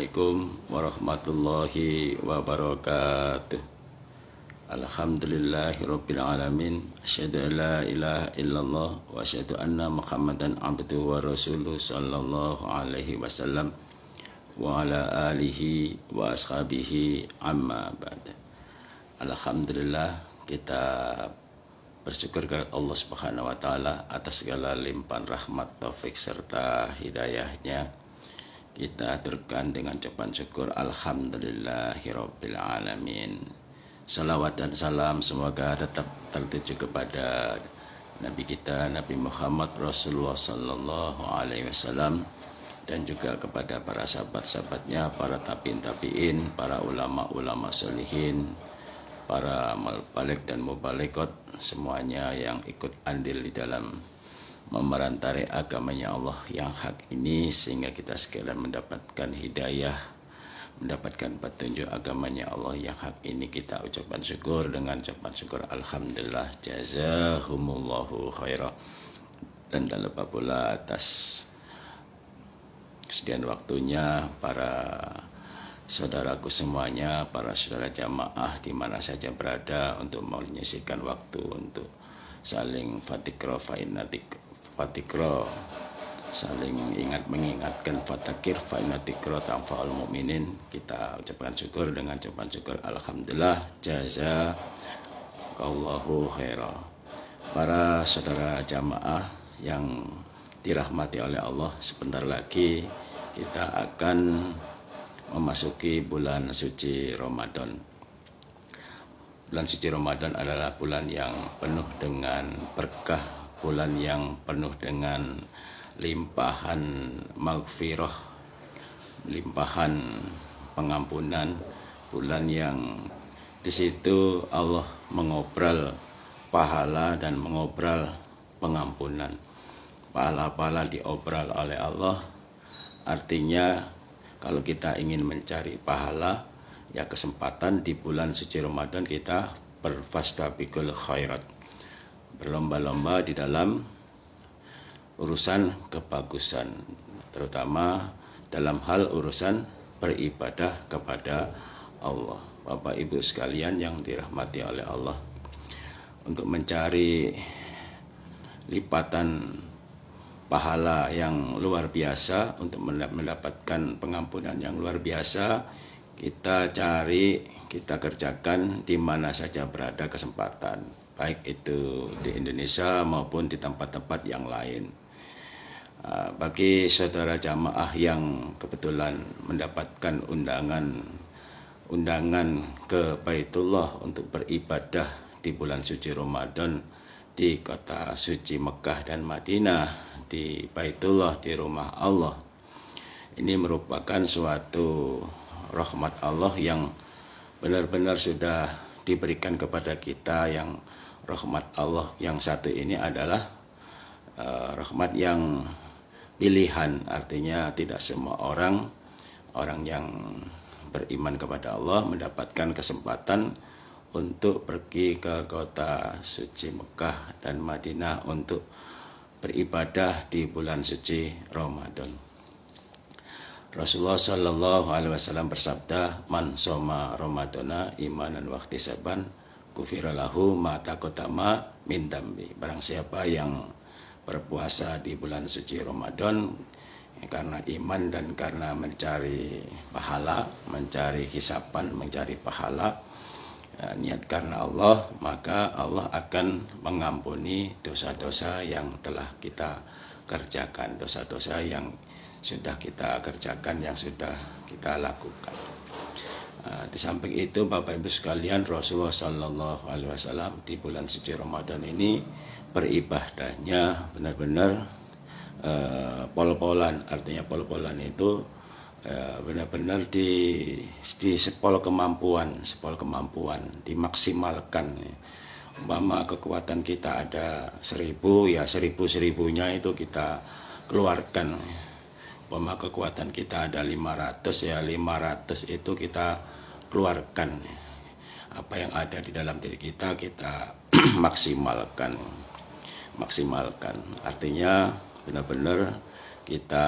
Assalamualaikum warahmatullahi wabarakatuh. Alhamdulillahirabbil alamin. Asyhadu an la ilaha illallah wa asyhadu anna Muhammadan abduhu wa rasuluh sallallahu alaihi wasallam wa ala alihi wa ashabihi amma ba'd. Alhamdulillah, kita bersyukur kepada Allah Subhanahu wa taala atas segala limpahan rahmat, taufik serta hidayahnya. Kita aturkan dengan ucapan syukur alhamdulillahirabbil alamin. Salawat dan salam semoga tetap tertuju kepada Nabi kita Nabi Muhammad Rasulullah sallallahu alaihi wasallam, dan juga kepada para sahabat-sahabatnya, para tabi'in, para ulama-ulama solihin, para mubalik dan mubalikot, semuanya yang ikut andil di dalam memerantari agamanya Allah yang hak ini, sehingga kita sekalian mendapatkan hidayah, mendapatkan petunjuk agamanya Allah yang hak ini. Kita ucapan syukur dengan ucapan syukur alhamdulillah, jazahumullahu khairah. Dan tak lupa pula atas kesediaan waktunya para saudaraku semuanya, para saudara jamaah di mana saja berada, untuk menyisihkan waktu untuk saling fatikro, saling mengingatkan, fatakir fa'inatikro tanfa'ul mu'minin. Kita ucapkan syukur dengan ucapan syukur alhamdulillah, jazakallahu khairah. Para saudara jamaah yang dirahmati oleh Allah, sebentar lagi kita akan memasuki bulan suci Ramadan. Bulan suci Ramadan adalah bulan yang penuh dengan berkah, bulan yang penuh dengan limpahan maghfirah, limpahan pengampunan, bulan yang di situ Allah mengobral pahala dan mengobral pengampunan. Pahala-pahala diobral oleh Allah, artinya kalau kita ingin mencari pahala, ya kesempatan di bulan suci Ramadan kita berfastabiqul khairat, berlomba-lomba di dalam urusan kebagusan, terutama dalam hal urusan beribadah kepada Allah. Bapak Ibu sekalian yang dirahmati oleh Allah, untuk mencari lipatan pahala yang luar biasa, untuk mendapatkan pengampunan yang luar biasa, kita cari, kita kerjakan di mana saja berada kesempatan, baik itu di Indonesia maupun di tempat-tempat yang lain. Bagi saudara jamaah yang kebetulan mendapatkan undangan ke Baitullah untuk beribadah di bulan suci Ramadan di kota suci Mekah dan Madinah, di Baitullah, di rumah Allah, ini merupakan suatu rahmat Allah yang benar-benar sudah diberikan kepada kita. Yang rahmat Allah yang satu ini adalah rahmat yang pilihan, artinya tidak semua orang yang beriman kepada Allah mendapatkan kesempatan untuk pergi ke kota suci Mekah dan Madinah untuk beribadah di bulan suci Ramadan. Rasulullah sallallahu alaihi wasallam bersabda, "Man shoma Ramadana imanan wa ihtisaban, ghufira lahu ma taqaddama min dambi." Barang siapa yang berpuasa di bulan suci Ramadan karena iman dan karena mencari pahala, mencari hisapan, mencari pahala, niat karena Allah, maka Allah akan mengampuni dosa-dosa yang telah kita kerjakan, dosa-dosa yang sudah kita kerjakan, yang sudah kita lakukan. Di samping itu, Bapak Ibu sekalian, Rasulullah Sallallahu Alaihi Wasallam di bulan suci Ramadan ini beribadahnya benar-benar pol-polan. Artinya pol-polan itu benar-benar di sepol kemampuan, dimaksimalkan. Umpama kekuatan kita ada 1000, ya 1000-1000-nya itu kita keluarkan. Umpama kekuatan kita ada 500, ya 500 itu kita keluarkan. Apa yang ada di dalam diri kita maksimalkan. Artinya benar-benar kita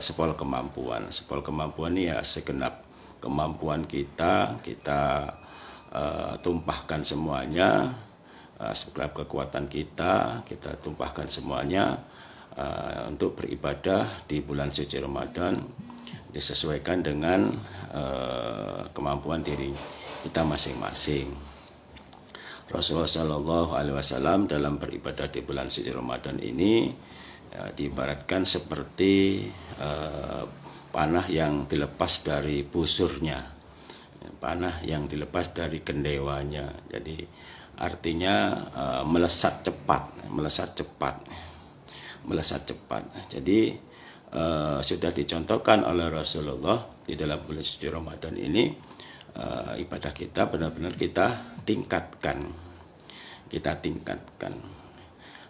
sepol kemampuan. Sepol kemampuan ini ya segenap kemampuan kita tumpahkan semuanya, segenap kekuatan kita tumpahkan semuanya untuk beribadah di bulan suci Ramadan, disesuaikan dengan kemampuan diri kita masing-masing. Rasulullah Shallallahu Alaihi Wasallam dalam beribadah di bulan suci Ramadan ini diibaratkan seperti panah yang dilepas dari busurnya, panah yang dilepas dari gendewanya. Jadi artinya melesat cepat. Jadi sudah dicontohkan oleh Rasulullah di dalam bulan suci Ramadan ini, ibadah kita benar-benar kita tingkatkan.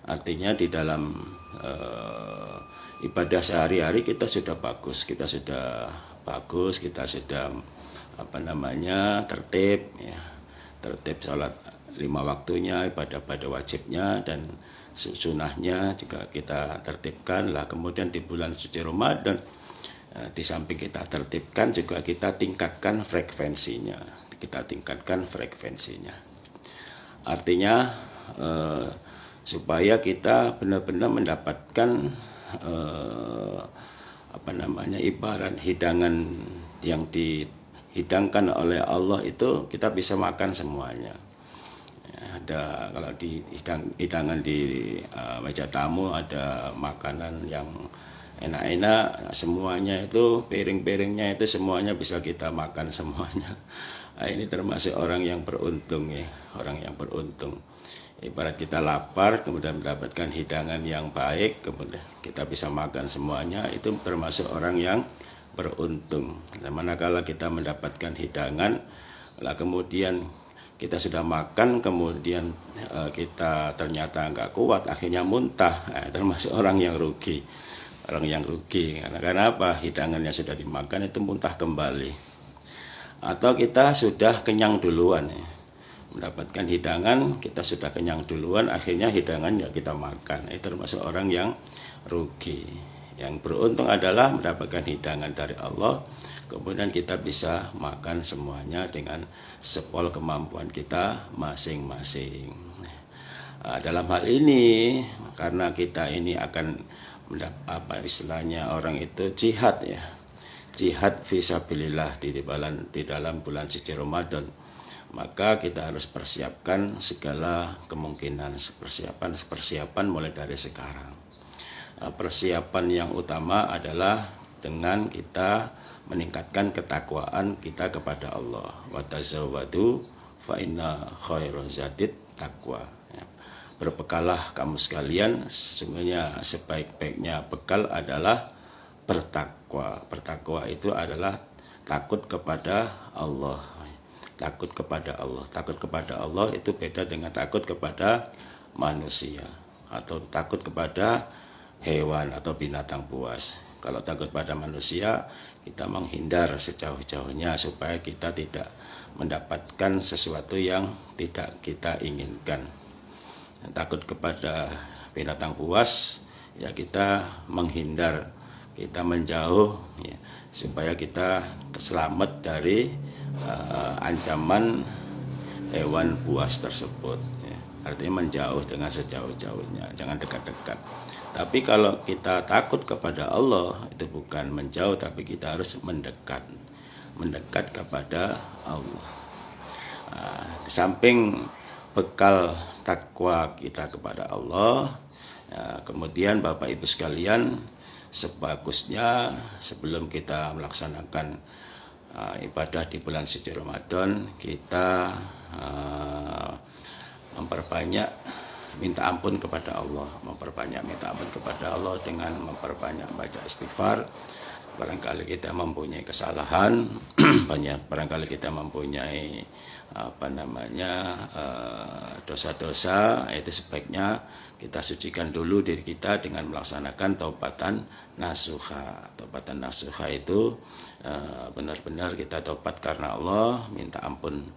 Artinya di dalam ibadah sehari-hari kita sudah bagus, kita sudah tertib ya. Tertib sholat 5 waktunya, ibadah wajibnya dan sunahnya juga kita tertibkan lah. Kemudian di bulan suci Ramadan, di samping kita tertibkan juga kita tingkatkan frekuensinya. Artinya supaya kita benar-benar mendapatkan ibarat hidangan yang dihidangkan oleh Allah itu kita bisa makan semuanya. Ada kalau di hidangan di meja tamu ada makanan yang enak-enak, semuanya itu piring-piringnya itu semuanya bisa kita makan semuanya. Nah, ini termasuk orang yang beruntung ya, Ibarat kita lapar kemudian mendapatkan hidangan yang baik, kemudian kita bisa makan semuanya, itu termasuk orang yang beruntung. Nah, manakala kita mendapatkan hidangan, lah kemudian kita sudah makan, kemudian kita ternyata nggak kuat, akhirnya muntah, termasuk orang yang rugi. Karena apa? Hidangannya sudah dimakan itu muntah kembali. Atau kita sudah kenyang duluan ya. Mendapatkan hidangan, kita sudah kenyang duluan, akhirnya hidangan ya kita makan. Itu termasuk orang yang rugi. Yang beruntung adalah mendapatkan hidangan dari Allah, kemudian kita bisa makan semuanya dengan sepol kemampuan kita masing-masing. Dalam hal ini, karena kita ini akan istilahnya orang itu jihad ya, jihad fisabilillah di dalam bulan suci Ramadan, maka kita harus persiapkan segala kemungkinan, persiapan mulai dari sekarang. Persiapan yang utama adalah dengan kita meningkatkan ketakwaan kita kepada Allah. Wa tazawwadu fa inna khairaz zadit taqwa. Berbekalah kamu sekalian, sesungguhnya sebaik-baiknya bekal adalah bertakwa. Bertakwa itu adalah takut kepada Allah. Takut kepada Allah itu beda dengan takut kepada manusia atau takut kepada hewan atau binatang buas. Kalau takut pada manusia, kita menghindar sejauh-jauhnya supaya kita tidak mendapatkan sesuatu yang tidak kita inginkan. Takut kepada binatang buas, ya kita menghindar, kita menjauh ya, supaya kita selamat dari ancaman hewan buas tersebut ya. Artinya menjauh dengan sejauh-jauhnya, jangan dekat-dekat. Tapi kalau kita takut kepada Allah, itu bukan menjauh, tapi kita harus mendekat kepada Allah. Di samping bekal takwa kita kepada Allah, kemudian Bapak Ibu sekalian, sebagusnya sebelum kita melaksanakan ibadah di bulan suci Ramadan, kita memperbanyak minta ampun kepada Allah, dengan memperbanyak baca istighfar. Barangkali kita mempunyai kesalahan, barangkali kita mempunyai dosa-dosa, itu sebaiknya kita sucikan dulu diri kita dengan melaksanakan taubatan nasuha. Taubatan nasuha itu benar-benar kita taubat karena Allah, minta ampun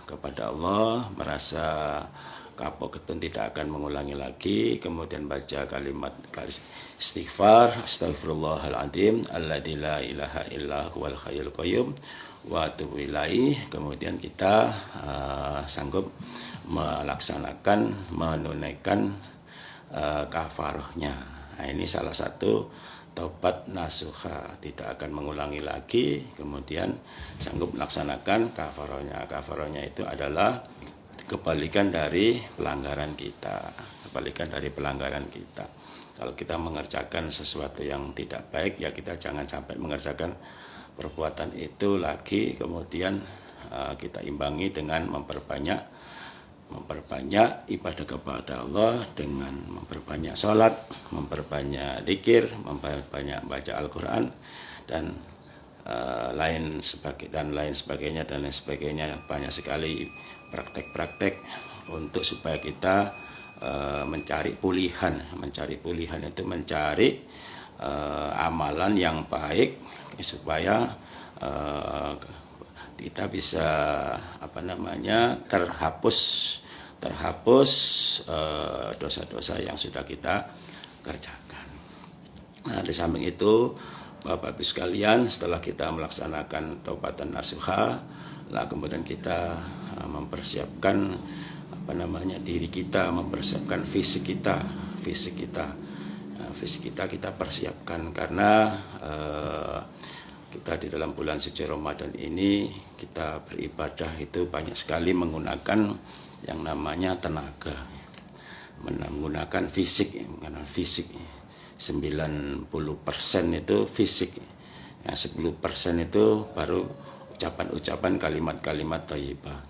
kepada Allah, merasa kapok ketun tidak akan mengulangi lagi. Kemudian baca kalimat istighfar, astagfirullahaladzim alladzi la ilaha illa huwal hayyul qayyum wa atubu ilaih. Kemudian kita sanggup melaksanakan, menunaikan kafarahnya. Nah, ini salah satu taubat nasuha, tidak akan mengulangi lagi. Kemudian sanggup melaksanakan kafarahnya. Kafarahnya itu adalah kebalikan dari pelanggaran kita. Kebalikan dari pelanggaran kita. Kalau kita mengerjakan sesuatu yang tidak baik, ya kita jangan sampai mengerjakan perbuatan itu lagi. Kemudian kita imbangi dengan memperbanyak ibadah kepada Allah dengan memperbanyak sholat, memperbanyak zikir, memperbanyak baca Al-Quran dan lain sebagainya. Banyak sekali praktek-praktek untuk supaya kita mencari pulihan itu mencari amalan yang baik supaya kita bisa terhapus dosa-dosa yang sudah kita kerjakan. Nah, di samping itu Bapak Ibu sekalian, setelah kita melaksanakan taubatan nasuha, kemudian kita mempersiapkan diri kita, mempersiapkan fisik kita kita persiapkan karena kita di dalam bulan suci Ramadan ini kita beribadah itu banyak sekali menggunakan yang namanya tenaga, menggunakan fisik 90% itu fisik ya, 10% itu baru ucapan-ucapan kalimat-kalimat thayyibah.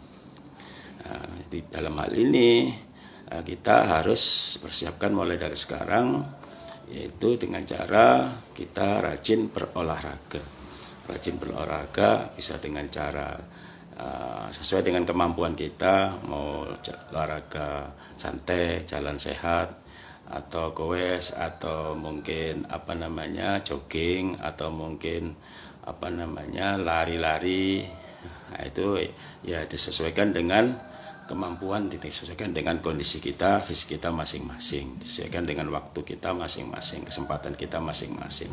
Nah, di dalam hal ini kita harus persiapkan mulai dari sekarang, yaitu dengan cara kita rajin berolahraga bisa dengan cara sesuai dengan kemampuan kita, mau olahraga santai, jalan sehat, atau goes, atau mungkin jogging, atau mungkin lari-lari. Nah, itu ya disesuaikan dengan kemampuan, disesuaikan dengan kondisi kita, fisik kita masing-masing, disesuaikan dengan waktu kita masing-masing, kesempatan kita masing-masing.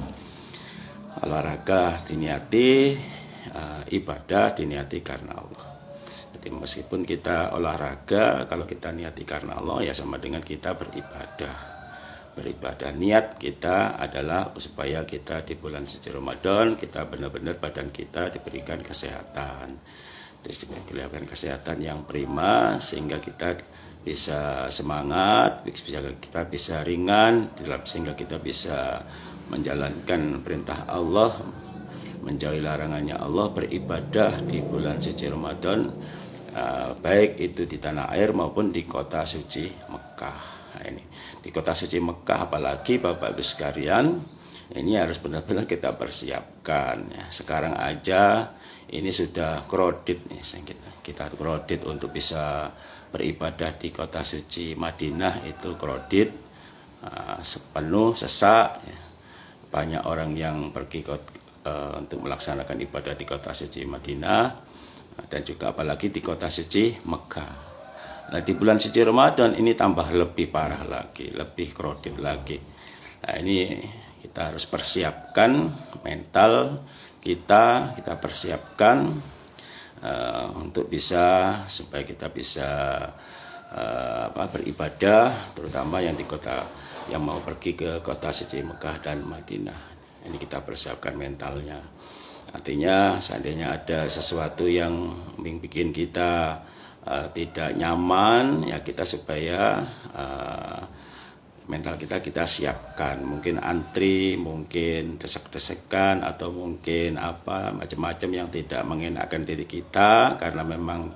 Olahraga diniati, ibadah diniati karena Allah. Jadi meskipun kita olahraga, kalau kita niati karena Allah ya sama dengan kita beribadah. Niat kita adalah supaya kita di bulan suci Ramadan kita benar-benar badan kita diberikan kesehatan, diberikan kesehatan yang prima sehingga kita bisa semangat, kita bisa ringan, sehingga kita bisa menjalankan perintah Allah, menjauhi larangannya Allah, beribadah di bulan suci Ramadan, baik itu di tanah air maupun di kota suci Mekah. Nah, ini di kota suci Mekah apalagi Bapak Ibu sekalian, ini harus benar-benar kita persiapkan ya. Sekarang aja ini sudah kredit nih, kita kredit untuk bisa beribadah di kota suci Madinah itu kredit sepenuh sesak ya. Banyak orang yang pergi untuk melaksanakan ibadah di kota suci Madinah dan juga apalagi di kota suci Mekah. Nah, di bulan suci Ramadan ini tambah lebih parah lagi, lebih kredit lagi. Nah, ini kita harus persiapkan mental kita persiapkan untuk supaya kita bisa beribadah, terutama yang di kota yang mau pergi ke kota suci Mekah dan Madinah. Ini kita persiapkan mentalnya. Artinya seandainya ada sesuatu yang bikin kita tidak nyaman, ya kita supaya mental kita siapkan. Mungkin antri, mungkin desek-desekan, atau mungkin macam-macam yang tidak mengenakan diri kita karena memang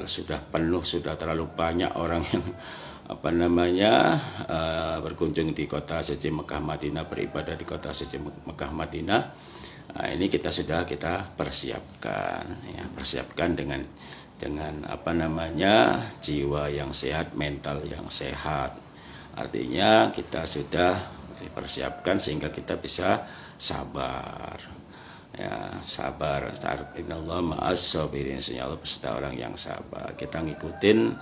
sudah penuh, sudah terlalu banyak orang yang berkunjung di kota suci Mekah Madinah, beribadah di kota suci Mekah Madinah. Nah, ini kita persiapkan ya, dengan jiwa yang sehat, mental yang sehat. Artinya kita sudah dipersiapkan sehingga kita bisa sabar. Ya, sabar. Innallaha ma'as sabirin. Allah beserta orang yang sabar. Kita ngikutin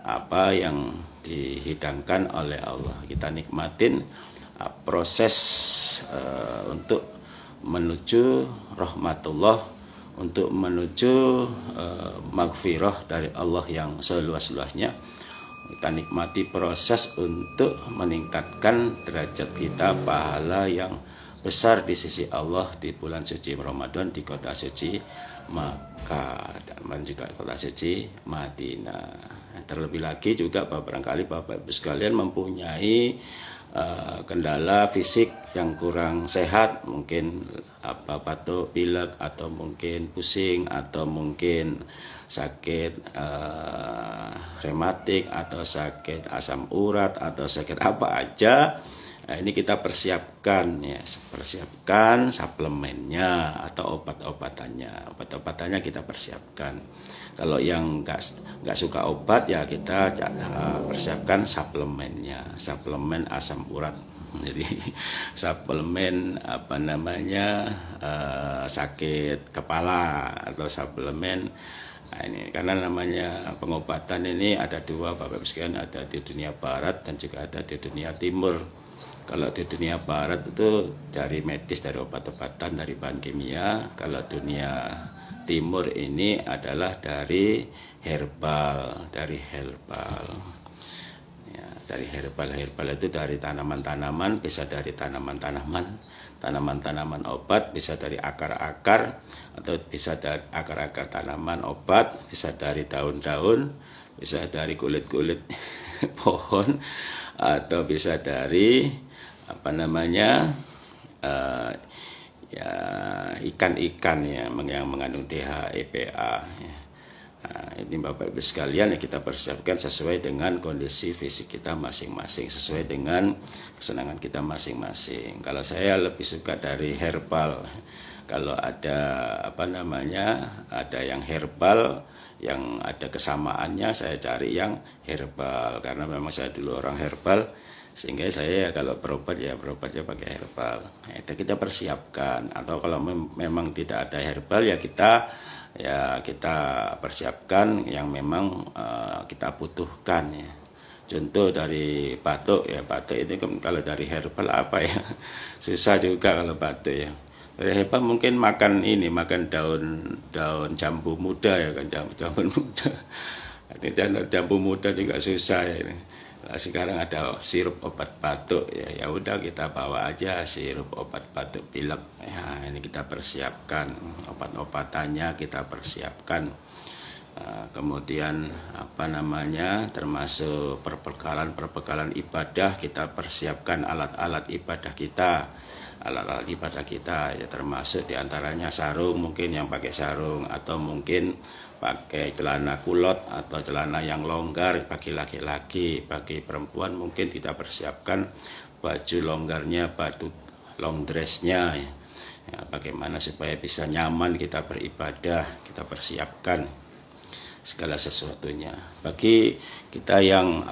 apa yang dihidangkan oleh Allah. Kita nikmatin proses untuk menuju rahmatullah, untuk menuju maghfirah dari Allah yang seluas-luasnya. Kita nikmati proses untuk meningkatkan derajat kita, pahala yang besar di sisi Allah di bulan suci Ramadan, di kota suci Makkah dan juga kota suci Madinah. Terlebih lagi juga barangkali Bapak Ibu sekalian mempunyai kendala fisik yang kurang sehat, mungkin batuk pilek, atau mungkin pusing, atau mungkin sakit rematik, atau sakit asam urat, atau sakit apa aja. Nah, ini kita persiapkan ya, persiapkan suplemennya atau obat-obatannya. Obat-obatannya kita persiapkan. Kalau yang nggak suka obat ya kita persiapkan suplemennya, suplemen asam urat. Jadi suplemen sakit kepala, atau suplemen ini karena namanya pengobatan ini ada dua, Bapak Ibu sekalian, ada di dunia barat dan juga ada di dunia timur. Kalau di dunia barat itu dari medis, dari obat-obatan, dari bahan kimia. Kalau dunia timur ini adalah dari herbal, ya, dari herbal itu dari tanaman-tanaman, bisa dari tanaman-tanaman obat, bisa dari akar-akar, atau bisa dari akar-akar tanaman obat, bisa dari daun-daun, bisa dari kulit-kulit pohon, atau bisa dari ya ikan-ikan ya, yang mengandung DHA, EPA ya. Nah, ini Bapak Ibu sekalian yang kita persiapkan sesuai dengan kondisi fisik kita masing-masing, sesuai dengan kesenangan kita masing-masing. Kalau saya lebih suka dari herbal. Kalau ada ada yang herbal, yang ada kesamaannya, saya cari yang herbal, karena memang saya dulu orang herbal, sehingga saya kalau berobatnya pakai herbal. Nah, itu kita persiapkan. Atau kalau memang tidak ada herbal ya kita persiapkan yang memang kita butuhkan ya. Contoh dari batuk ya, batuk itu kalau dari herbal apa ya, susah juga kalau batuk ya. Dari herbal mungkin makan daun jambu muda ya kan, jambu muda. Jambu muda juga susah ya. Nah, sekarang ada sirup obat batuk ya udah kita bawa aja sirup obat batuk pilek ya, ini kita persiapkan obat-obatannya, kita persiapkan. Kemudian termasuk perbekalan ibadah, kita persiapkan alat-alat ibadah kita, ya, termasuk diantaranya sarung, mungkin yang pakai sarung, atau mungkin pakai celana kulot atau celana yang longgar bagi laki-laki. Bagi perempuan mungkin kita persiapkan baju longgarnya, baju long dressnya ya. Bagaimana supaya bisa nyaman kita beribadah, kita persiapkan segala sesuatunya. Bagi kita yang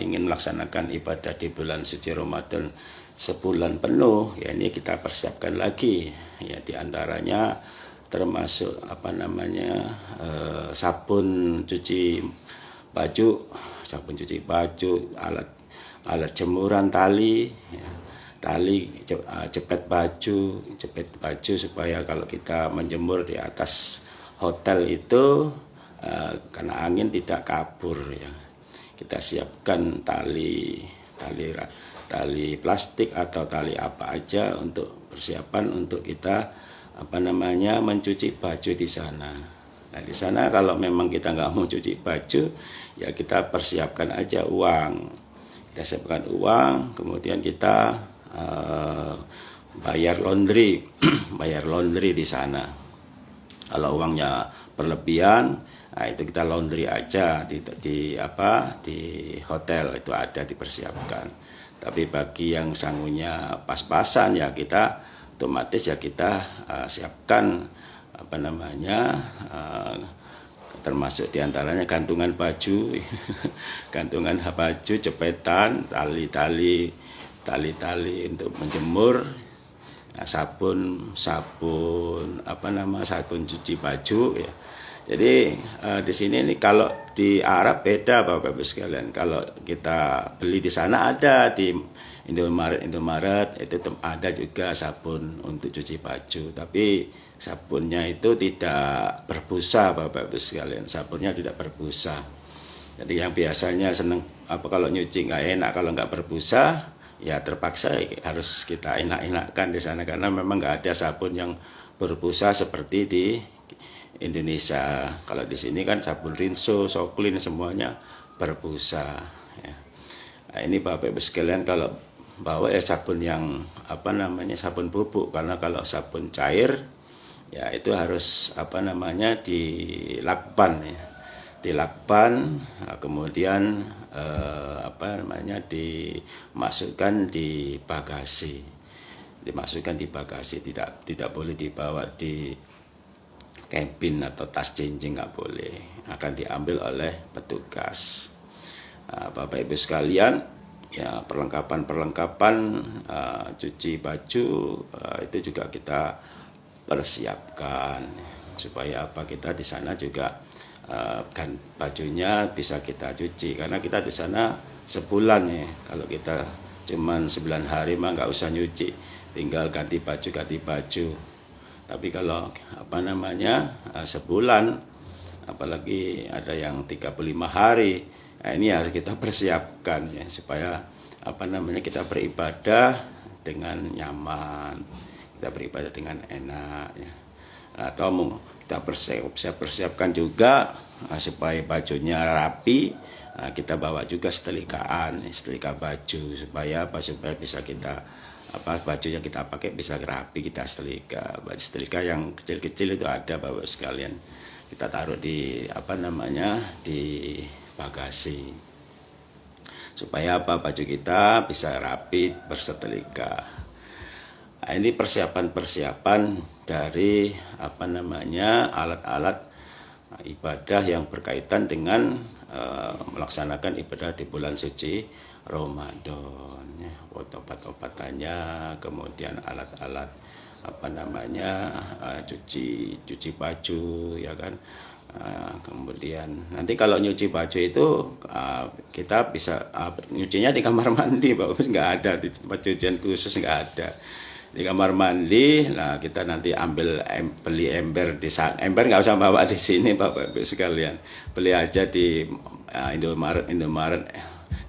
ingin melaksanakan ibadah di bulan suci Ramadan sebulan penuh, ya ini kita persiapkan lagi ya, diantaranya termasuk sabun cuci baju, alat jemuran, tali ya, jepit baju supaya kalau kita menjemur di atas hotel itu karena angin tidak kabur ya. Kita siapkan tali plastik atau tali apa aja untuk persiapan untuk kita mencuci baju di sana. Nah, di sana kalau memang kita nggak mau cuci baju, ya kita persiapkan aja uang. Kita siapkan uang, kemudian kita bayar laundry, di sana. Kalau uangnya berlebihan, nah itu kita laundry aja di hotel, itu ada dipersiapkan. Tapi bagi yang sangunya pas-pasan ya kita otomatis ya kita siapkan termasuk diantaranya gantungan baju, jepetan, tali untuk menjemur, sabun cuci baju ya. Jadi di sini nih kalau di Arab beda Bapak Ibu sekalian. Kalau kita beli di sana ada di Indomaret itu ada juga sabun untuk cuci baju. Tapi sabunnya itu tidak berbusa Bapak Ibu sekalian. Sabunnya tidak berbusa. Jadi yang biasanya seneng kalau nyuci nggak enak kalau nggak berbusa, ya terpaksa harus kita enak-enakkan di sana karena memang nggak ada sabun yang berbusa seperti di Indonesia. Kalau di sini kan sabun Rinso, Soklin semuanya berbusa. Ya. Nah, ini Bapak Ibu sekalian kalau bawa ya sabun yang sabun bubuk karena kalau sabun cair ya itu harus dilakban ya. Dilakban, kemudian dimasukkan di bagasi. Dimasukkan di bagasi, tidak boleh dibawa di cabin atau tas jinjing, nggak boleh, akan diambil oleh petugas. Bapak Ibu sekalian, ya perlengkapan cuci baju itu juga kita persiapkan supaya kita di sana juga kan bajunya bisa kita cuci karena kita di sana sebulan ya. Kalau kita cuman 9 hari mah nggak usah nyuci, tinggal ganti baju. Tapi kalau sebulan, apalagi ada yang 35 hari, nah ini harus kita persiapkan ya supaya kita beribadah dengan nyaman, kita beribadah dengan enak ya. Atau kita persiapkan juga supaya bajunya rapi, kita bawa juga setrika baju supaya bisa kita baju yang kita pakai bisa rapi, kita setrika. Baju setrika yang kecil-kecil itu ada Bapak sekalian, kita taruh di di bagasi supaya baju kita bisa rapi bersetrika. Nah, ini persiapan dari alat-alat ibadah yang berkaitan dengan melaksanakan ibadah di bulan suci Ramadan. Obat-obatannya, kemudian alat-alat cuci baju ya kan. Kemudian nanti kalau nyuci baju itu kita bisa nyucinya di kamar mandi Bapak, nggak ada di tempat cucian khusus, nggak ada di kamar mandi. Nah kita nanti beli ember di sana. Ember nggak usah bawa di sini Bapak Ibu sekalian, beli aja di Indomaret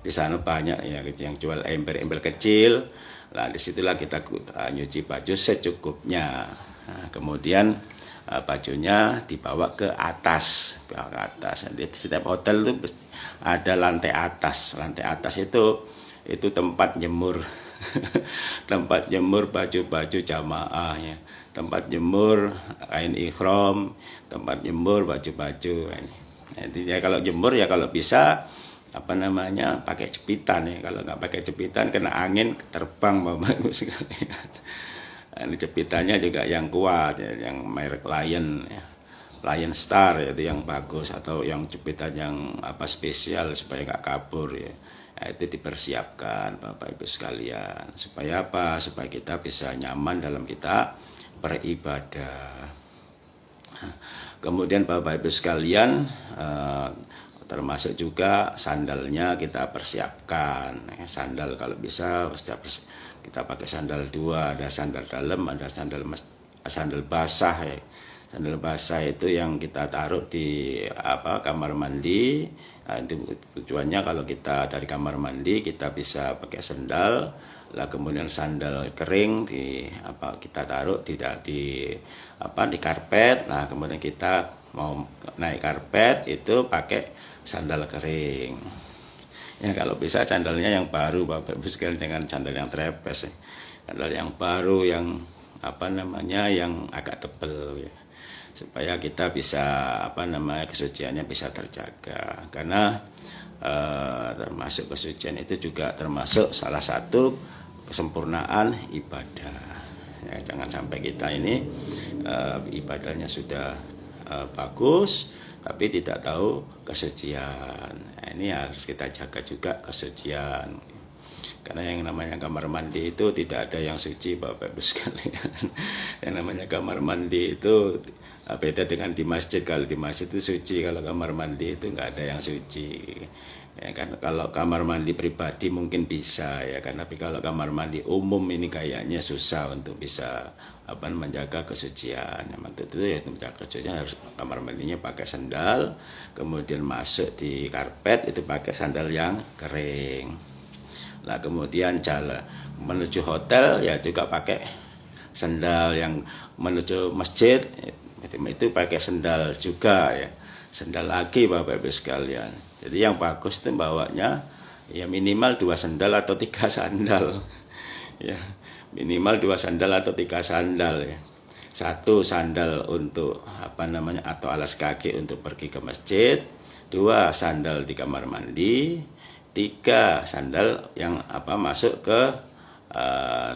di sana banyak ya yang jual ember kecil. Nah disitulah kita nyuci baju secukupnya. Nah, kemudian bajunya dibawa ke atas. Di setiap hotel itu ada lantai atas. Lantai atas itu tempat jemur tempat jemur baju-baju jamaah ya, tempat jemur kain ikhram, tempat jemur baju-baju. Jadi ya kalau jemur ya kalau bisa pakai jepitan ya. Kalau nggak pakai jepitan kena angin terbang Bapak Ibu sekalian. Ini jepitannya juga yang kuat ya, yang merek Lion ya. Lion Star ya, itu yang bagus, atau yang jepitan yang spesial supaya nggak kabur ya. Nah, itu dipersiapkan Bapak Ibu sekalian supaya supaya kita bisa nyaman dalam kita beribadah. Kemudian Bapak Ibu sekalian, termasuk juga sandalnya kita persiapkan. Sandal kalau bisa kita pakai sandal 2, ada sandal dalam, ada sandal basah ya. Sandal basah itu yang kita taruh di kamar mandi. Nah, itu tujuannya kalau kita dari kamar mandi kita bisa pakai sandal. Lah kemudian sandal kering kita taruh di karpet. Nah kemudian kita mau naik karpet itu pakai sandal kering. Ya kalau bisa sandalnya yang baru Bapak Ibu sekalian, jangan sandal yang trepes ya. Sandal yang baru yang yang agak tebal ya. Supaya kita bisa kesuciannya bisa terjaga. Karena termasuk kesucian itu juga termasuk salah satu kesempurnaan ibadah. Ya, jangan sampai kita ini ibadahnya sudah bagus tapi tidak tahu kesucian. Nah, ini harus kita jaga juga kesucian. Karena yang namanya kamar mandi itu tidak ada yang suci Bapak Ibu sekalian. Yang namanya kamar mandi itu Beda dengan di masjid. Kalau di masjid itu suci, kalau kamar mandi itu nggak ada yang suci. Ya kan, kalau kamar mandi pribadi mungkin bisa ya kan, tapi kalau kamar mandi umum ini kayaknya susah untuk bisa menjaga kesucian. Yang itu ya menjaga kesucian harus kamar mandinya pakai sandal, kemudian masuk di karpet itu pakai sandal yang kering. Nah kemudian jalan menuju hotel ya juga pakai sandal, yang menuju masjid itu pakai sandal juga ya, sandal lagi Bapak Ibu sekalian. Jadi yang bagus itu bawanya ya minimal 2 sandal atau 3 sandal ya, minimal 2 sandal atau 3 sandal ya. 1 sandal untuk atau alas kaki untuk pergi ke masjid, 2 sandal di kamar mandi, 3 sandal yang masuk ke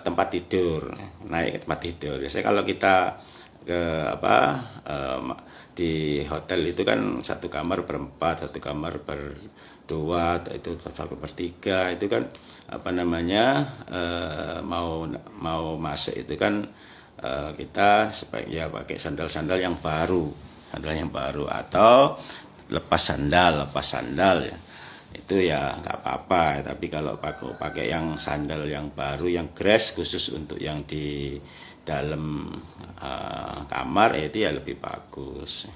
tempat tidur, naik ke tempat tidur. Biasanya kalau kita ke di hotel itu kan 1 kamar berempat, 1 kamar berdua, itu 1/3 itu kan mau masuk itu kan kita sebaiknya pakai sandal-sandal yang baru, atau lepas sandal ya. Itu ya nggak apa-apa, tapi kalau pakai yang sandal yang baru, yang grass khusus untuk yang di dalam kamar itu ya lebih bagus.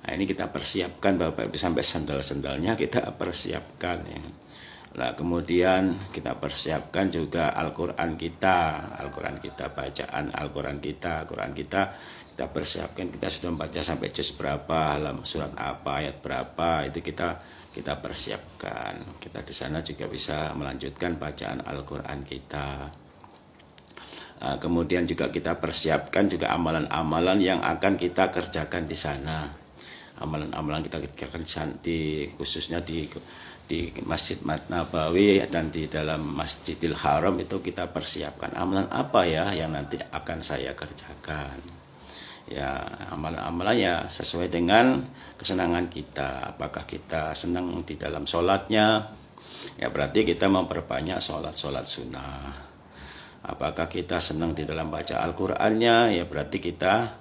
Nah ini kita persiapkan Bapak Ibu, sampai sandal-sandalnya kita persiapkan ya. Nah kemudian kita persiapkan juga Al-Quran kita, bacaan Al-Quran kita kita persiapkan. Kita sudah membaca sampai juz berapa, surat apa, ayat berapa, itu kita persiapkan. Kita di sana juga bisa melanjutkan bacaan Al-Quran kita. Kemudian juga kita persiapkan juga amalan-amalan yang akan kita kerjakan di sana. Amalan-amalan kita kerjakan khususnya di Masjid Nabawi dan di dalam Masjidil Haram itu kita persiapkan amalan apa ya yang nanti akan saya kerjakan. Ya amalan-amalan ya sesuai dengan kesenangan kita. Apakah kita senang di dalam sholatnya, ya berarti kita memperbanyak sholat sunnah. Apakah kita senang di dalam baca Al-Qur'annya, ya berarti kita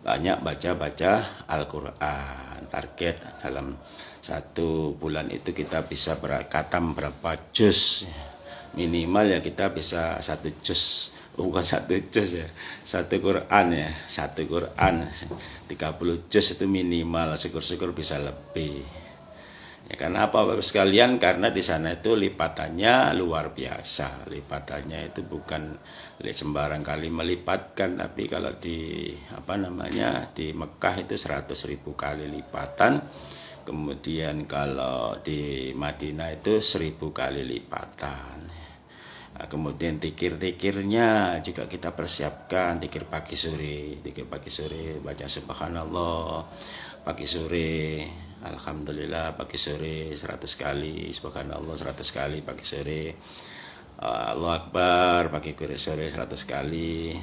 banyak baca Al-Qur'an. Target dalam 1 bulan itu kita bisa khatam berapa juz, minimal ya kita bisa 1 juz, bukan 1 juz ya, 1 Quran ya, 1 Quran 30 juz itu minimal, syukur-syukur bisa lebih. Ya karena apa Bapak sekalian? Karena di sana itu lipatannya luar biasa. Lipatannya itu bukan sembarang kali melipatkan, tapi kalau di di Mekah itu 100.000 kali lipatan. Kemudian kalau di Madinah itu 1000 kali lipatan. Nah, kemudian tikir-tikirnya juga kita persiapkan, tikir pagi sore baca subhanallah, pagi sore alhamdulillah, pagi sore 100 kali subhanallah, 100 kali pagi sore, Allahu Akbar pagi sore 100 kali,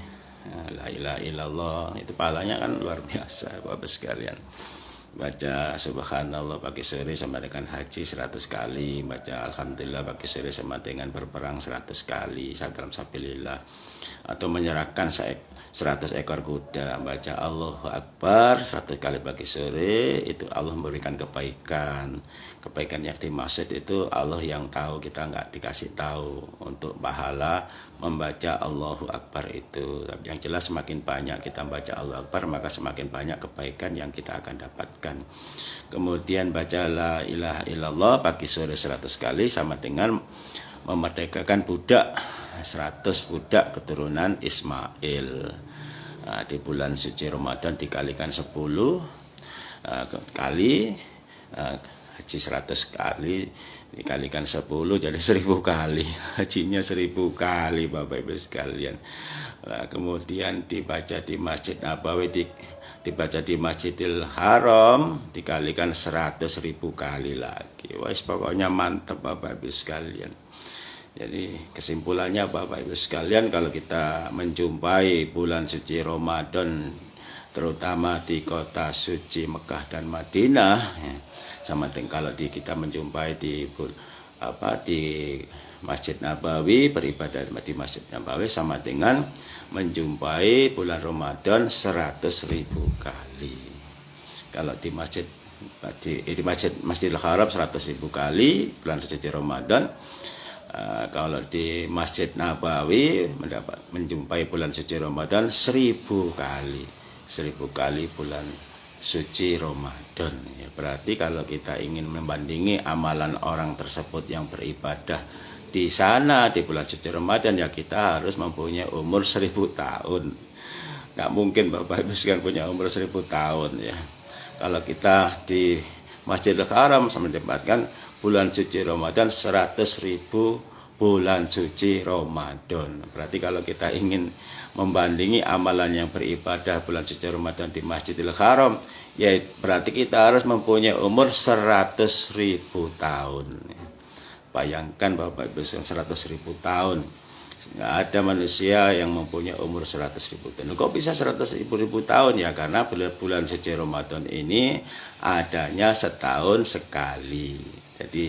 la ilaha illallah, itu pahalanya kan luar biasa Bapak sekalian. Baca subhanallah pagi sore sama dengan haji 100 kali, baca alhamdulillah pagi sore sama dengan berperang 100 kali dalam sabilillah, atau menyerahkan 100 ekor kuda, baca Allahu Akbar 100 kali pagi sore, itu Allah memberikan kebaikan yang dimaksud itu Allah yang tahu, kita nggak dikasih tahu untuk pahala membaca Allahu Akbar itu. Tapi yang jelas semakin banyak kita baca Allahu Akbar, maka semakin banyak kebaikan yang kita akan dapatkan. Kemudian baca la ilaha illallah pagi sore 100 kali sama dengan memerdekakan budak 100 budak keturunan Ismail. Nah, di bulan suci Ramadan dikalikan 10 kali, haji 100 kali dikalikan 10 jadi 1000 kali, hajinya 1000 kali Bapak Ibu sekalian. Nah, kemudian dibaca di Masjid Nabawi, dibaca di Masjidil Haram dikalikan 100.000 kali lagi. Wah, pokoknya mantap Bapak Ibu sekalian. Jadi kesimpulannya Bapak Ibu sekalian, kalau kita menjumpai bulan suci Ramadan terutama di kota suci Mekah dan Madinah ya, sama dengan kalau kita menjumpai di Masjid Nabawi, beribadah di Masjid Nabawi sama dengan menjumpai bulan Ramadan 100.000 kali. Kalau di Masjidil Haram 100.000 kali bulan suci Ramadan. Kalau di Masjid Nabawi menjumpai bulan suci Ramadan 1.000 kali. 1.000 kali bulan suci Ramadan. Ya, berarti kalau kita ingin membandingi amalan orang tersebut yang beribadah di sana di bulan suci Ramadan, ya kita harus mempunyai umur 1.000 tahun. Nggak mungkin Bapak Ibu sekalian punya umur 1.000 tahun ya. Kalau kita di Masjidil Haram mendapatkan bulan suci Ramadan 100.000 bulan suci Ramadan. Berarti kalau kita ingin membandingi amalan yang beribadah bulan suci Ramadan di Masjidil Haram, ya berarti kita harus mempunyai umur 100.000 tahun. Bayangkan Bapak Ibu 100.000 tahun. Nggak ada manusia yang mempunyai umur 100.000 tahun. Kok bisa 100.000 tahun? Ya karena bulan suci Ramadan ini adanya setahun sekali. Jadi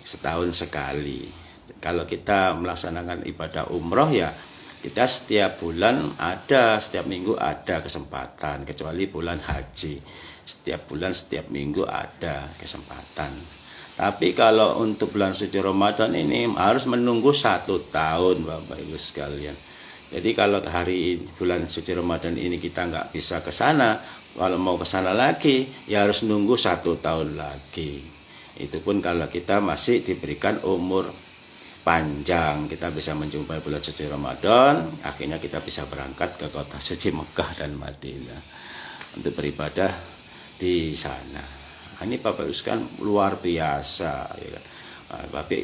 setahun sekali. Kalau kita melaksanakan ibadah umroh ya kita setiap bulan ada, setiap minggu ada kesempatan. Kecuali bulan haji. Setiap bulan, setiap minggu ada kesempatan. Tapi kalau untuk bulan suci Ramadan ini harus menunggu 1 tahun Bapak Ibu sekalian. Jadi kalau hari bulan suci Ramadan ini kita nggak bisa ke sana, kalau mau ke sana lagi ya harus nunggu 1 tahun lagi. Itu pun kalau kita masih diberikan umur panjang, kita bisa menjumpai bulan suci Ramadan, akhirnya kita bisa berangkat ke kota suci Mekah dan Madinah untuk beribadah di sana. Ini Bapak Ibu sekalian luar biasa ya kan?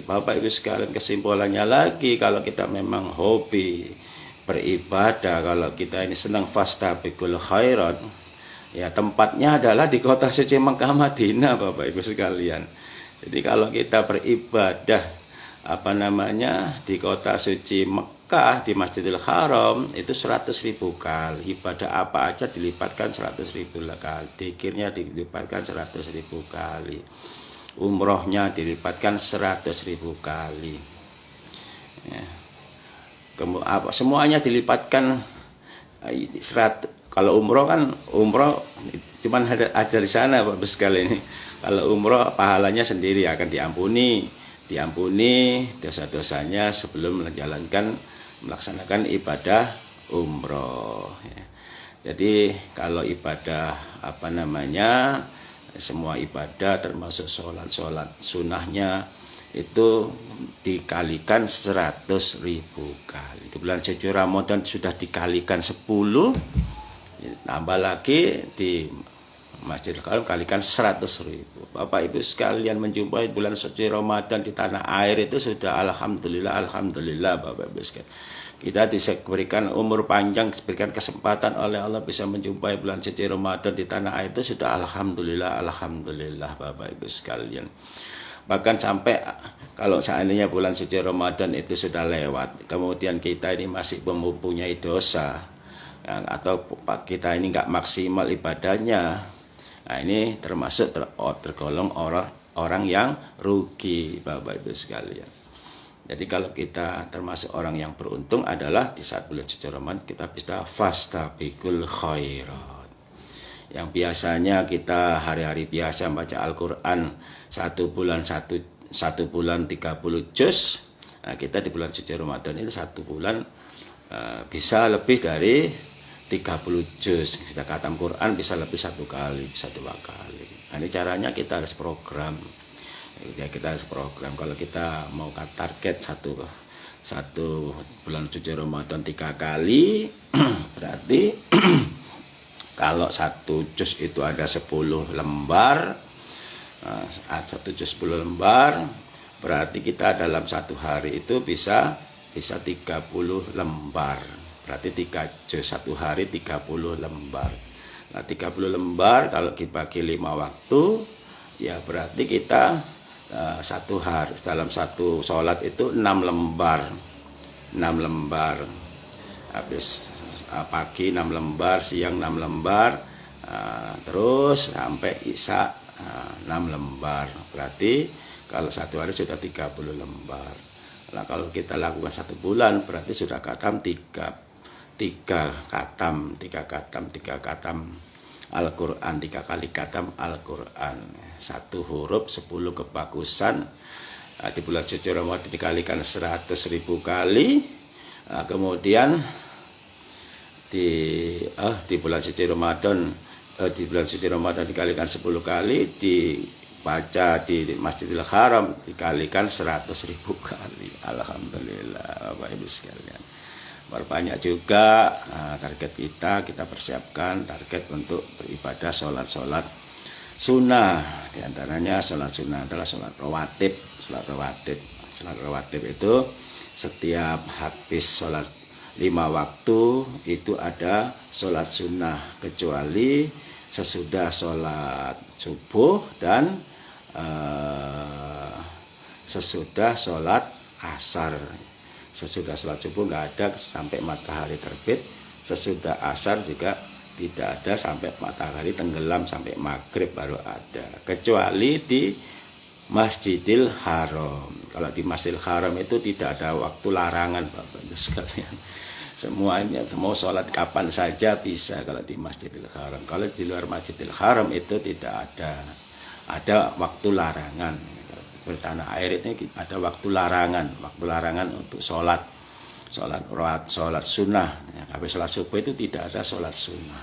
Bapak Ibu sekalian kesimpulannya lagi, kalau kita memang hobi beribadah, kalau kita ini senang fastabiqul khairat, ya tempatnya adalah di kota suci Mekah Madinah Bapak Ibu sekalian. Jadi kalau kita beribadah di kota suci Mekah di Masjidil Haram itu 100.000 kali. Ibadah apa aja dilipatkan 100.000 kali. Dzikirnya dilipatkan 100.000 kali. Umrohnya dilipatkan 100.000 kali. Ya. Semuanya dilipatkan 100. Kalau umroh kan cuman ada di sana Bapak sekali ini. Kalau umroh pahalanya sendiri akan diampuni dosa-dosanya sebelum melaksanakan ibadah umroh ya. Jadi kalau ibadah semua ibadah termasuk sholat sunnahnya itu dikalikan 100.000 kali. Di bulan suci Ramadan sudah dikalikan 10, tambah lagi di Masjidil Haram kalikan 100.000. Bapak Ibu sekalian menjumpai bulan suci Ramadan di tanah air itu sudah alhamdulillah Bapak Ibu sekalian. Kita diberikan umur panjang, diberikan kesempatan oleh Allah bisa menjumpai bulan suci Ramadan di tanah air itu sudah alhamdulillah Bapak Ibu sekalian. Bahkan sampai kalau seandainya bulan suci Ramadan itu sudah lewat, kemudian kita ini masih mempunyai dosa atau kita ini nggak maksimal ibadahnya, nah ini termasuk tergolong orang yang rugi Bapak Ibu sekalian. Jadi kalau kita termasuk orang yang beruntung adalah di saat bulan suci Ramadan kita bisa fastabiqul khairat. Yang biasanya kita hari-hari biasa baca Al-Quran 1 bulan 30 juz. Nah, kita di bulan suci Ramadan ini 1 bulan bisa lebih dari 30 juz. Kita khatam Quran bisa lebih 1 kali, bisa 2 kali. Nah, ini caranya kita harus program. Ya, kita harus program. Kalau kita mau target satu bulan suci Ramadan 3 kali, berarti kalau 1 juz itu ada 10 lembar, 1 juz 10 lembar, berarti kita dalam 1 hari itu bisa 30 lembar. Berarti 3 juz 1 hari 30 lembar. Nah, 30 lembar kalau dibagi 5 waktu, ya berarti kita 1 hari dalam 1 sholat itu 6 lembar. 6 lembar. Habis pagi 6 lembar, siang 6 lembar, terus sampai isya 6 lembar. Berarti kalau 1 hari sudah 30 lembar. Nah, kalau kita lakukan 1 bulan berarti sudah khatam tiga khatam Al-Quran, 3 kali khatam Al-Quran. 1 huruf 10 kebagusan. Di bulan suci Ramadan dikalikan 100.000 kali. Kemudian di bulan suci Ramadan dikalikan 10 kali, dibaca di Masjidil Haram dikalikan 100.000 kali. Alhamdulillah Bapak Ibu sekalian. Berbanyak juga target kita persiapkan target untuk beribadah sholat sunnah. Di antaranya sholat sunnah adalah sholat rawatib. Sholat rawatib itu setiap habis sholat 5 waktu itu ada sholat sunnah, kecuali sesudah sholat subuh dan sesudah sholat asar. Sesudah sholat subuh nggak ada sampai matahari terbit, sesudah asar juga tidak ada sampai matahari tenggelam, sampai maghrib baru ada, kecuali di Masjidil Haram. Kalau di Masjidil Haram itu tidak ada waktu larangan Bapak Ibu sekalian. Semuanya mau sholat kapan saja bisa kalau di Masjidil Haram. Kalau di luar Masjidil Haram itu tidak ada waktu larangan. Seperti tanah air ini ada waktu larangan untuk sholat sunnah. Habis sholat subuh itu tidak ada sholat sunnah,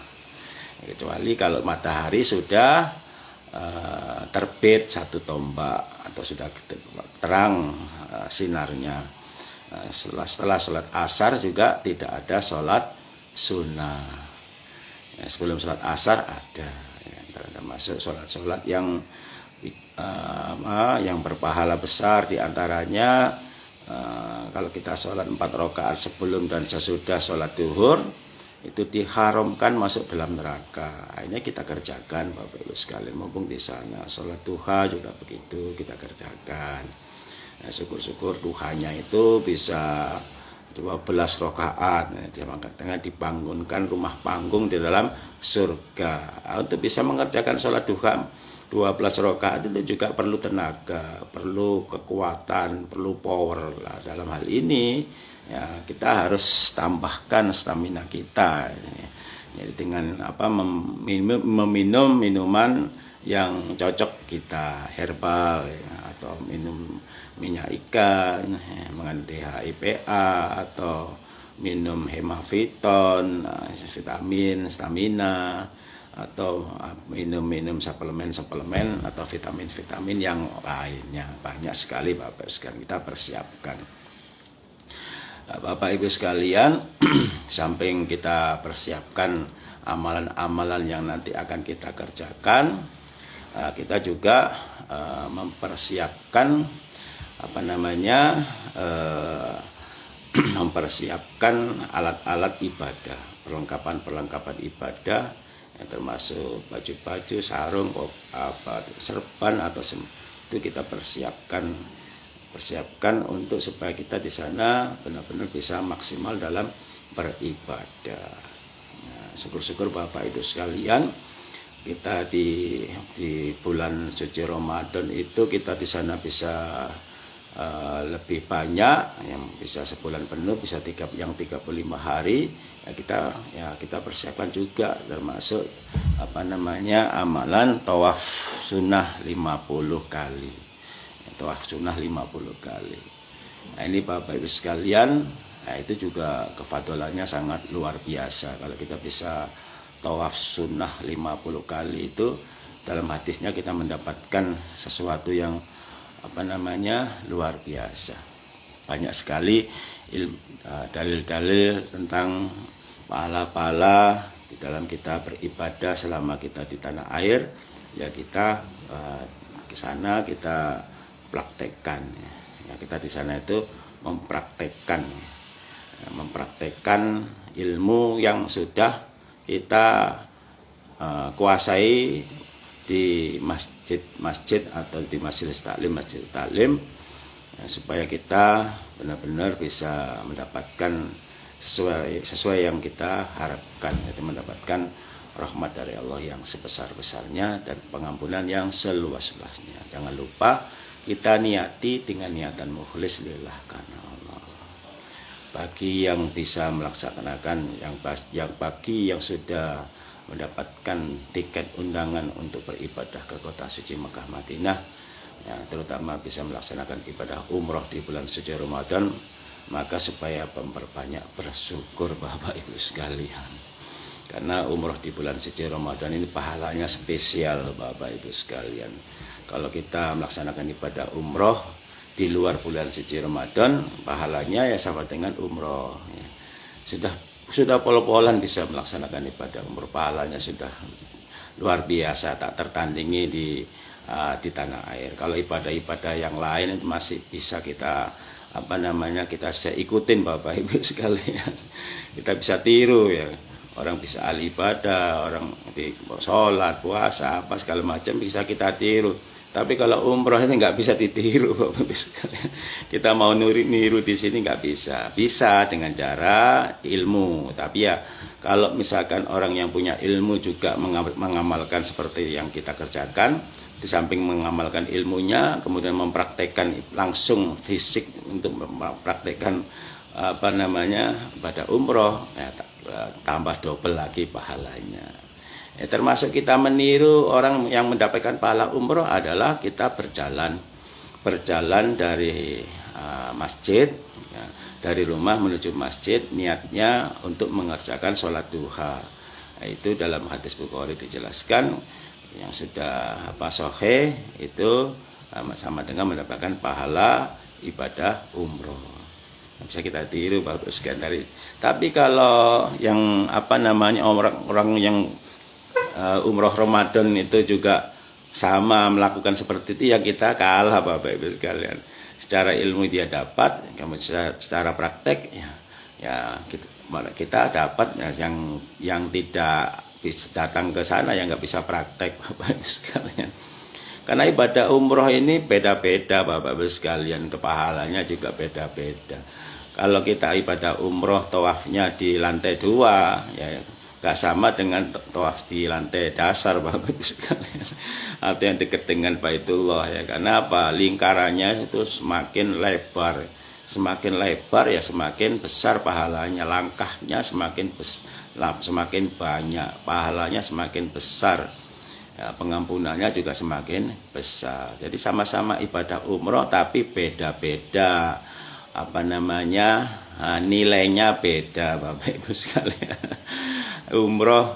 kecuali kalau matahari sudah terbit 1 tombak atau sudah terang sinarnya. Setelah sholat asar juga tidak ada sholat sunnah. Sebelum sholat asar ada, termasuk sholat yang berpahala besar. Diantaranya kalau kita sholat 4 rakaat sebelum dan sesudah sholat duhur itu diharamkan masuk dalam neraka. Ini kita kerjakan Bapak Ibu sekalian, mumpung di sana. Sholat duha juga begitu kita kerjakan. Nah, syukur-syukur duhanya itu bisa 12 rakaat. Dengan dibangunkan rumah panggung di dalam surga. Untuk bisa mengerjakan sholat duha 12 rakaat itu juga perlu tenaga, perlu kekuatan, perlu power. Nah, dalam hal ini ya kita harus tambahkan stamina kita. Jadi dengan meminum minuman yang cocok kita, herbal ya, atau minum minyak ikan mengandung DHEPA, atau minum hemaviton, vitamin, stamina, atau minum suplemen atau vitamin yang lainnya. Banyak sekali Bapak sekalian kita persiapkan. Bapak Ibu sekalian, samping kita persiapkan amalan-amalan yang nanti akan kita kerjakan, kita juga mempersiapkan mempersiapkan alat-alat ibadah, perlengkapan ibadah, yang termasuk baju-baju, sarung, serban atau itu kita persiapkan untuk supaya kita di sana benar-benar bisa maksimal dalam beribadah. Nah, syukur-syukur Bapak Ibu sekalian, kita di bulan suci Ramadan itu kita di sana bisa lebih banyak, yang bisa sebulan penuh, bisa 35 hari. Kita persiapkan juga, termasuk amalan tawaf sunnah 50 kali. Tawaf sunnah 50 kali. Nah, ini Bapak Ibu sekalian, itu juga kefadolannya sangat luar biasa. Kalau kita bisa tawaf sunnah 50 kali itu, dalam hadisnya kita mendapatkan sesuatu yang luar biasa. Banyak sekali dalil-dalil tentang pahala-pahala di dalam kita beribadah selama kita di tanah air. Ya kita ke sana kita praktekkan. Ya, kita di sana itu mempraktekkan ilmu yang sudah kita kuasai di masjid atau di masjid taklim, ya, supaya kita benar-benar bisa mendapatkan sesuai yang kita harapkan, yaitu mendapatkan rahmat dari Allah yang sebesar-besarnya dan pengampunan yang seluas-luasnya. Jangan lupa kita niati dengan niatan mukhlis lillah karena Allah. Bagi yang bisa melaksanakan, bagi yang sudah mendapatkan tiket undangan untuk beribadah ke kota suci Mekah Madinah, ya, terutama bisa melaksanakan ibadah umroh di bulan suci Ramadan, maka supaya memperbanyak bersyukur Bapak Ibu sekalian. Karena umroh di bulan suci Ramadan ini pahalanya spesial Bapak Ibu sekalian. Kalau kita melaksanakan ibadah umroh di luar bulan suci Ramadan, pahalanya ya sama dengan umroh. Ya. Sudah pol-polan bisa melaksanakan ibadah umroh, pahalanya sudah luar biasa, tak tertandingi di tanah air. Kalau ibadah-ibadah yang lain itu masih bisa kita kita bisa ikutin Bapak Ibu sekalian. Kita bisa tiru ya. Orang bisa ahli ibadah, orang di sholat, puasa, apa segala macam bisa kita tiru. Tapi kalau umroh ini nggak bisa ditiru, Bapak Ibu sekalian. Kita mau niru di sini nggak bisa. Bisa dengan cara ilmu. Tapi ya kalau misalkan orang yang punya ilmu juga mengamalkan seperti yang kita kerjakan, di samping mengamalkan ilmunya, kemudian mempraktekkan langsung fisik untuk mempraktekkan pada umroh, ya, tambah double lagi pahalanya. Ya, termasuk kita meniru orang yang mendapatkan pahala umroh adalah kita berjalan dari masjid, ya, dari rumah menuju masjid, niatnya untuk mengerjakan sholat duha. Nah, itu dalam hadis Bukhari dijelaskan yang sudah sahih itu sama dengan mendapatkan pahala ibadah umroh. Bisa kita tiru bagus kan dari. Tapi kalau yang orang yang umroh Ramadan itu juga sama melakukan seperti itu, ya kita kalah Bapak Ibu sekalian. Secara ilmu dia dapat, kemudian secara praktek ya kita dapat ya, yang tidak bisa datang ke sana yang nggak bisa praktek Bapak Ibu sekalian. Karena ibadah umroh ini beda-beda Bapak Ibu sekalian, kepahalanya juga beda-beda. Kalau kita ibadah umroh tawafnya di lantai 2, ya nggak sama dengan tawaf di lantai dasar Bapak Ibu sekalian, atau yang dekat dengan Baitullah ya. Karena apa? Lingkarannya itu semakin lebar ya semakin besar pahalanya, langkahnya semakin banyak, pahalanya semakin besar, ya, pengampunannya juga semakin besar. Jadi sama-sama ibadah umroh tapi beda-beda nilainya beda Bapak Ibu sekalian. Umroh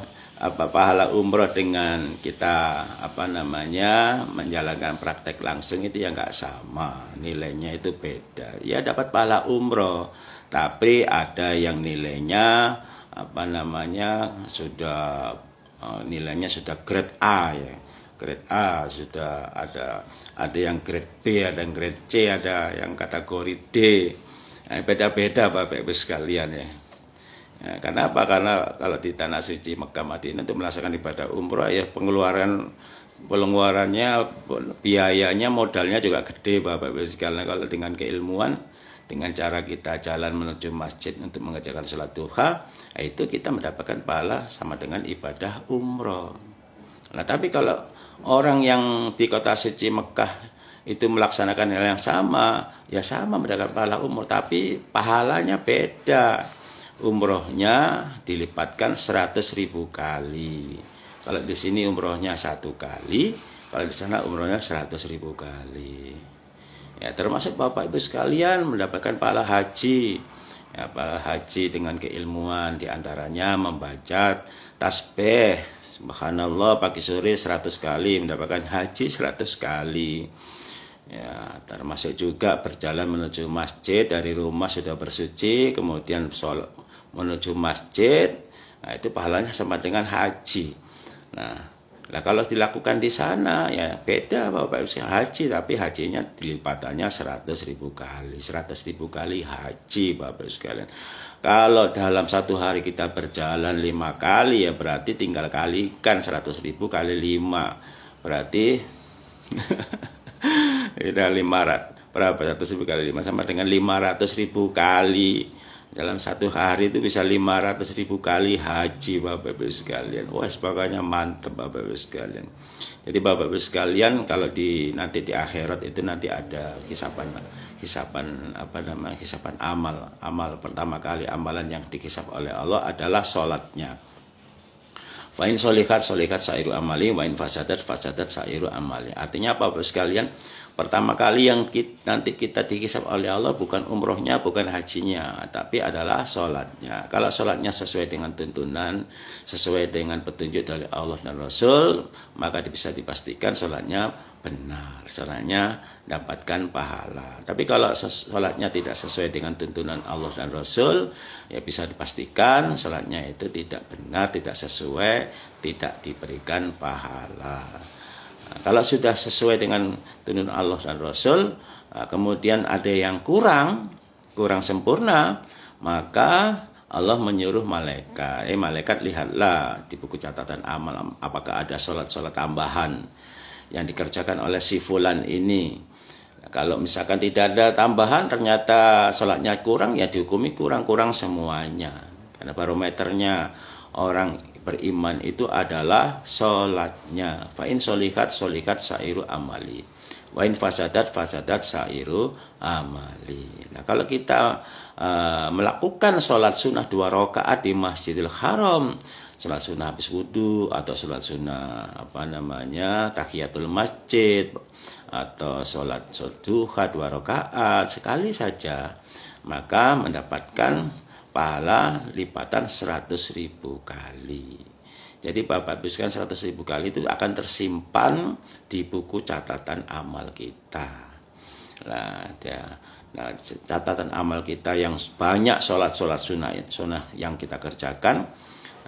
pahala umroh dengan kita menjalankan praktek langsung itu ya nggak sama, nilainya itu beda. Ya dapat pahala umroh, tapi ada yang nilainya nilainya sudah grade A ya. Grade A sudah ada yang grade B, ada yang grade C, ada yang kategori D. Nah, beda-beda Bapak Ibu sekalian ya. Ya, karena apa? Karena kalau di tanah suci Mekah Madinah untuk melaksanakan ibadah umroh ya pengeluarannya, biayanya, modalnya juga gede Bapak Ibu sekalian. Kalau dengan keilmuan, dengan cara kita jalan menuju masjid untuk mengerjakan sholat duha, itu kita mendapatkan pahala sama dengan ibadah umroh. Nah, tapi kalau orang yang di kota suci Mekah itu melaksanakan hal yang sama, ya sama mendapatkan pahala umroh, tapi pahalanya beda. Umrohnya dilipatkan 100.000 kali. Kalau di sini umrohnya 1 kali, kalau di sana umrohnya 100.000 kali. Ya, termasuk Bapak Ibu sekalian mendapatkan pahala haji. Ya, pahala haji dengan keilmuan, diantaranya membaca tasbih subhanallah pagi sore 100 kali, mendapatkan haji 100 kali. Ya, termasuk juga berjalan menuju masjid dari rumah sudah bersuci, kemudian sholat menuju masjid, nah itu pahalanya sama dengan haji. Nah kalau dilakukan di sana ya beda Bapak Ibu haji, tapi hajinya dilipatannya 100.000 kali, 100.000 kali haji Bapak Ibu sekalian. Kalau dalam satu hari kita berjalan 5 kali ya berarti tinggal kalikan 100.000 kali 5, berarti udah 500 berapa 100.000 kali 5 sama dengan 500.000 kali Dalam satu hari itu bisa 500.000 kali haji Bapak Ibu sekalian. Wah, pokoknya mantep Bapak Ibu sekalian. Jadi Bapak Ibu sekalian, kalau nanti di akhirat itu nanti ada hisapan amal pertama kali amalan yang dihisap oleh Allah adalah sholatnya. Wa in sholihat sairu amali, wa in fasadat sairu amali. Artinya apa Bapak sekalian? Pertama kali yang nanti kita dihisap oleh Allah bukan umrohnya, bukan hajinya, tapi adalah sholatnya. Kalau sholatnya sesuai dengan tuntunan, sesuai dengan petunjuk dari Allah dan Rasul, maka bisa dipastikan sholatnya benar, sholatnya dapatkan pahala. Tapi kalau sholatnya tidak sesuai dengan tuntunan Allah dan Rasul, ya bisa dipastikan sholatnya itu tidak benar, tidak sesuai, tidak diberikan pahala. Nah, kalau sudah sesuai dengan tuntunan Allah dan Rasul, kemudian ada yang kurang sempurna, maka Allah menyuruh malaikat, malaikat lihatlah di buku catatan amal apakah ada sholat-sholat tambahan yang dikerjakan oleh si fulan ini. Nah, kalau misalkan tidak ada tambahan, ternyata sholatnya kurang, ya dihukumi kurang semuanya. Karena barometernya orang beriman itu adalah sholatnya. Fa in sholihat sairu amali, wa in fasadat sairu amali. Nah, kalau kita melakukan sholat sunnah 2 rakaat di Masjidil Haram, sholat sunnah habis wudhu, atau sholat sunnah tahiyatul masjid, atau sholat duha 2 rakaat sekali saja, maka mendapatkan pahala lipatan 100.000 kali. Jadi Bapak Ibu sekalian, 100.000 kali itu akan tersimpan di buku catatan amal kita. Nah, catatan amal kita yang banyak sholat sunnah yang kita kerjakan,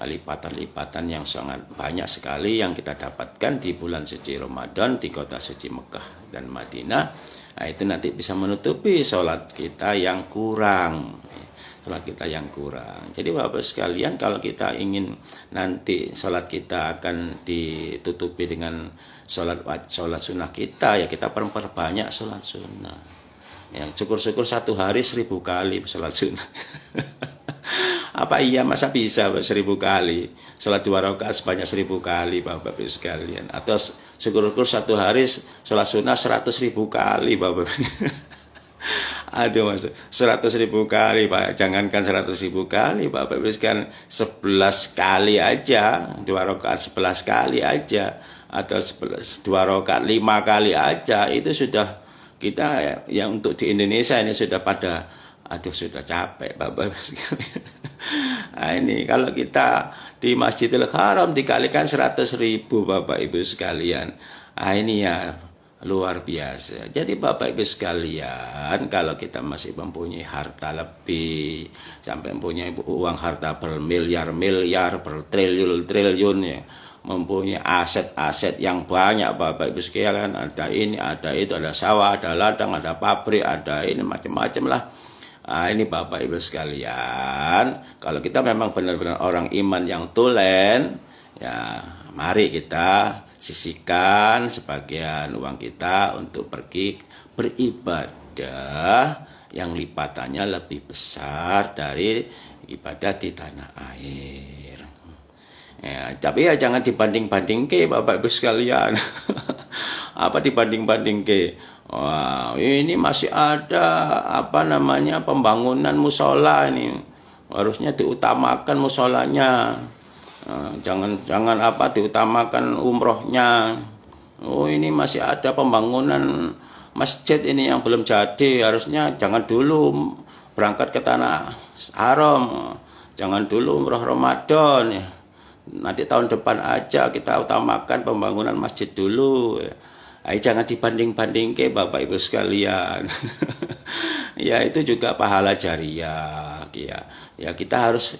lipatan-lipatan yang sangat banyak sekali yang kita dapatkan di bulan suci Ramadan di kota suci Mekah dan Madinah. Nah, itu nanti bisa menutupi sholat kita yang kurang. Jadi Bapak sekalian, kalau kita ingin nanti sholat kita akan ditutupi dengan sholat sunnah kita, ya kita perbanyak sholat sunnah. Ya, syukur-syukur 1 hari 1000 kali sholat sunnah. Apa iya, masa bisa 1000 kali? Sholat 2 rakaat sebanyak 1000 kali Bapak Ibu sekalian. Atau syukur-syukur 1 hari sholat sunnah 100.000 kali Bapak. Aduh, 100.000 kali Pak, jangankan 100.000 kali Bapak Ibu sekalian, 11 kali aja, 2 rakaat 11 kali aja, atau 2 rakaat 5 kali aja, itu sudah kita yang untuk di Indonesia ini sudah pada, sudah capek Bapak Ibu sekalian. Nah, ini kalau kita di Masjidil Haram dikalikan 100.000 Bapak Ibu sekalian, ini ya luar biasa. Jadi Bapak Ibu sekalian, kalau kita masih mempunyai harta lebih, sampai mempunyai uang harta bermiliar-miliar, bertriliun-triliun, ya, mempunyai aset-aset yang banyak Bapak Ibu sekalian, ada ini, ada itu, ada sawah, ada ladang, ada pabrik, ada ini, macam-macam lah. Nah, ini Bapak Ibu sekalian, kalau kita memang benar-benar orang iman yang tulen, ya mari kita sisihkan sebagian uang kita untuk pergi beribadah yang lipatannya lebih besar dari ibadah di tanah air. Ya, tapi ya jangan dibanding-banding ke Bapak Ibu sekalian. Apa dibanding-banding ke? Wah, ini masih ada pembangunan musola ini. Harusnya diutamakan musolanya. Jangan diutamakan umrohnya. Oh, ini masih ada pembangunan masjid ini yang belum jadi, harusnya jangan dulu berangkat ke tanah haram, jangan dulu umroh Ramadan, ya. Nanti tahun depan aja kita utamakan pembangunan masjid dulu, ya. Jangan dibanding-banding ke Bapak Ibu sekalian. Ya, itu juga pahala jariah, ya. Ya, kita harus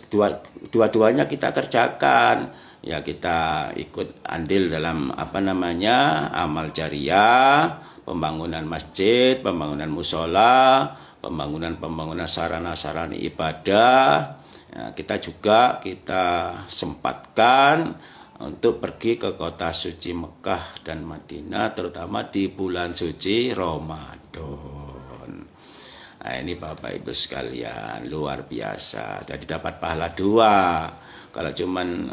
dua-duanya kita kerjakan. Ya, kita ikut andil dalam amal jariah, pembangunan masjid, pembangunan musola, pembangunan sarana-sarana ibadah. Ya, kita sempatkan untuk pergi ke kota suci Mekah dan Madinah, terutama di bulan suci Ramadan. Nah, ini Bapak Ibu sekalian, luar biasa. Jadi dapat pahala 2. Kalau cuman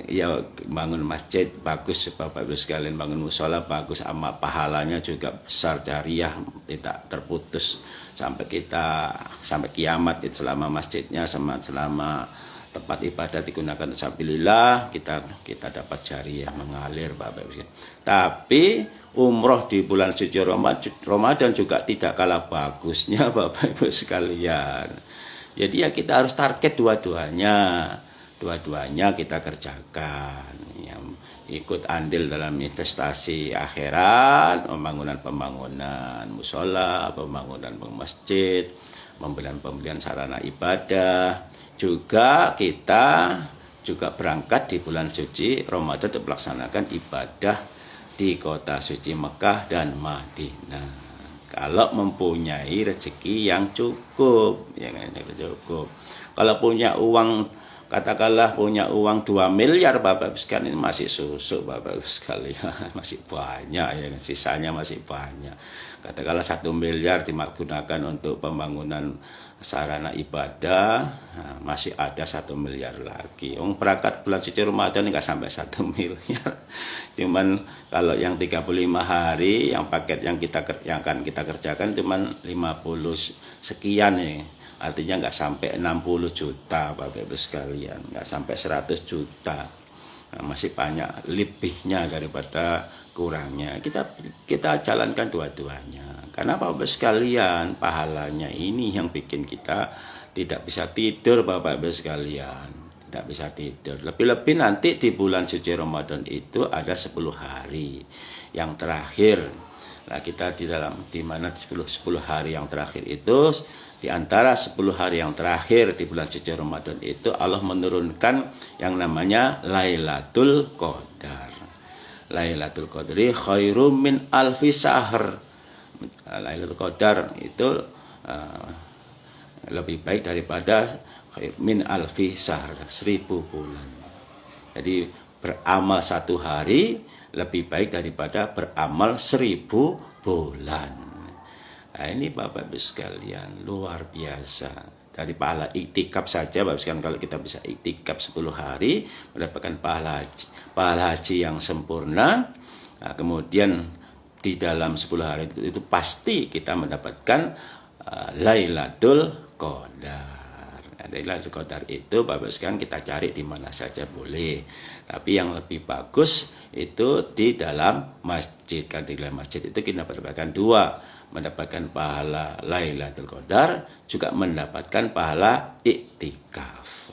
ya bangun masjid bagus, Bapak Ibu sekalian, bangun musola bagus, ama pahalanya juga besar, jariah, tidak terputus sampai kiamat itu, selama masjidnya selama tempat ibadah digunakan sabilillah, kita dapat jariah mengalir, Bapak Ibu. Tapi umroh di bulan suci Ramadan juga tidak kalah bagusnya, Bapak Ibu sekalian. Jadi ya kita harus target dua-duanya kita kerjakan, yang ikut andil dalam investasi akhirat, pembangunan musola, pembangunan masjid, pembelian sarana ibadah. Juga kita berangkat di bulan suci Ramadan untuk melaksanakan ibadah di kota suci Mekah dan Madinah. Kalau mempunyai rezeki yang cukup, Kalau punya uang, katakanlah punya uang 2 miliar, Bapak Ibu sekalian, ini masih susu, Bapak Ibu sekalian, masih banyak ya, sisanya masih banyak. Katakanlah 1 miliar digunakan untuk pembangunan sarana ibadah, nah, masih ada 1 miliar lagi. Berangkat bulan suci Ramadan nggak sampai 1 miliar. Cuman kalau yang 35 hari, yang paket yang akan kita kerjakan cuman 50 sekian ya. Artinya nggak sampai 60 juta, Bapak Ibu sekalian, nggak sampai 100 juta. Nah, masih banyak lebihnya daripada kurangnya. Kita jalankan dua-duanya. Karena Bapak Ibu sekalian, pahalanya ini yang bikin kita tidak bisa tidur, Bapak Ibu sekalian. Tidak bisa tidur. Lebih-lebih nanti di bulan suci Ramadan itu ada 10 hari yang terakhir. Nah, kita di mana 10 hari yang terakhir itu, di antara 10 hari yang terakhir di bulan suci Ramadan itu Allah menurunkan yang namanya Lailatul Qadar. Lailatul Qadri khairum min alfi sahr. Lailatul Qadar itu lebih baik daripada min alfi sahr, 1000 bulan. Jadi beramal 1 hari lebih baik daripada beramal 1000 bulan. Nah, ini Bapak Ibu sekalian, luar biasa. Dari pahala iktikaf saja, Bapak sekalian, kalau kita bisa iktikaf 10 hari, mendapatkan pahala haji yang sempurna. Nah, kemudian di dalam 10 hari itu pasti kita mendapatkan Lailatul Qadar. Nah, Lailatul Qadar itu Bapak sekalian kita cari di mana saja boleh. Tapi yang lebih bagus itu di dalam masjid. Kan di dalam masjid itu kita mendapatkan 2. Mendapatkan pahala Lailatul Qadar, juga mendapatkan pahala iktikaf.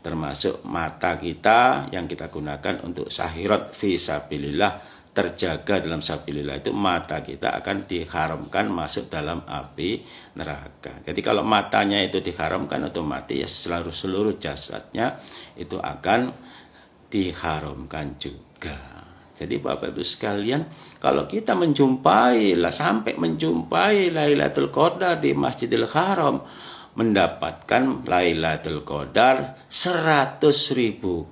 Termasuk mata kita yang kita gunakan untuk sahirat fi sabilillah, terjaga dalam sabilillah, itu mata kita akan diharamkan masuk dalam api neraka. Jadi kalau matanya itu diharamkan, otomatis seluruh jasadnya itu akan diharamkan juga. Jadi Bapak Ibu sekalian, kalau kita sampai menjumpai Lailatul Qadar di Masjidil Haram, mendapatkan Lailatul Qadar 100.000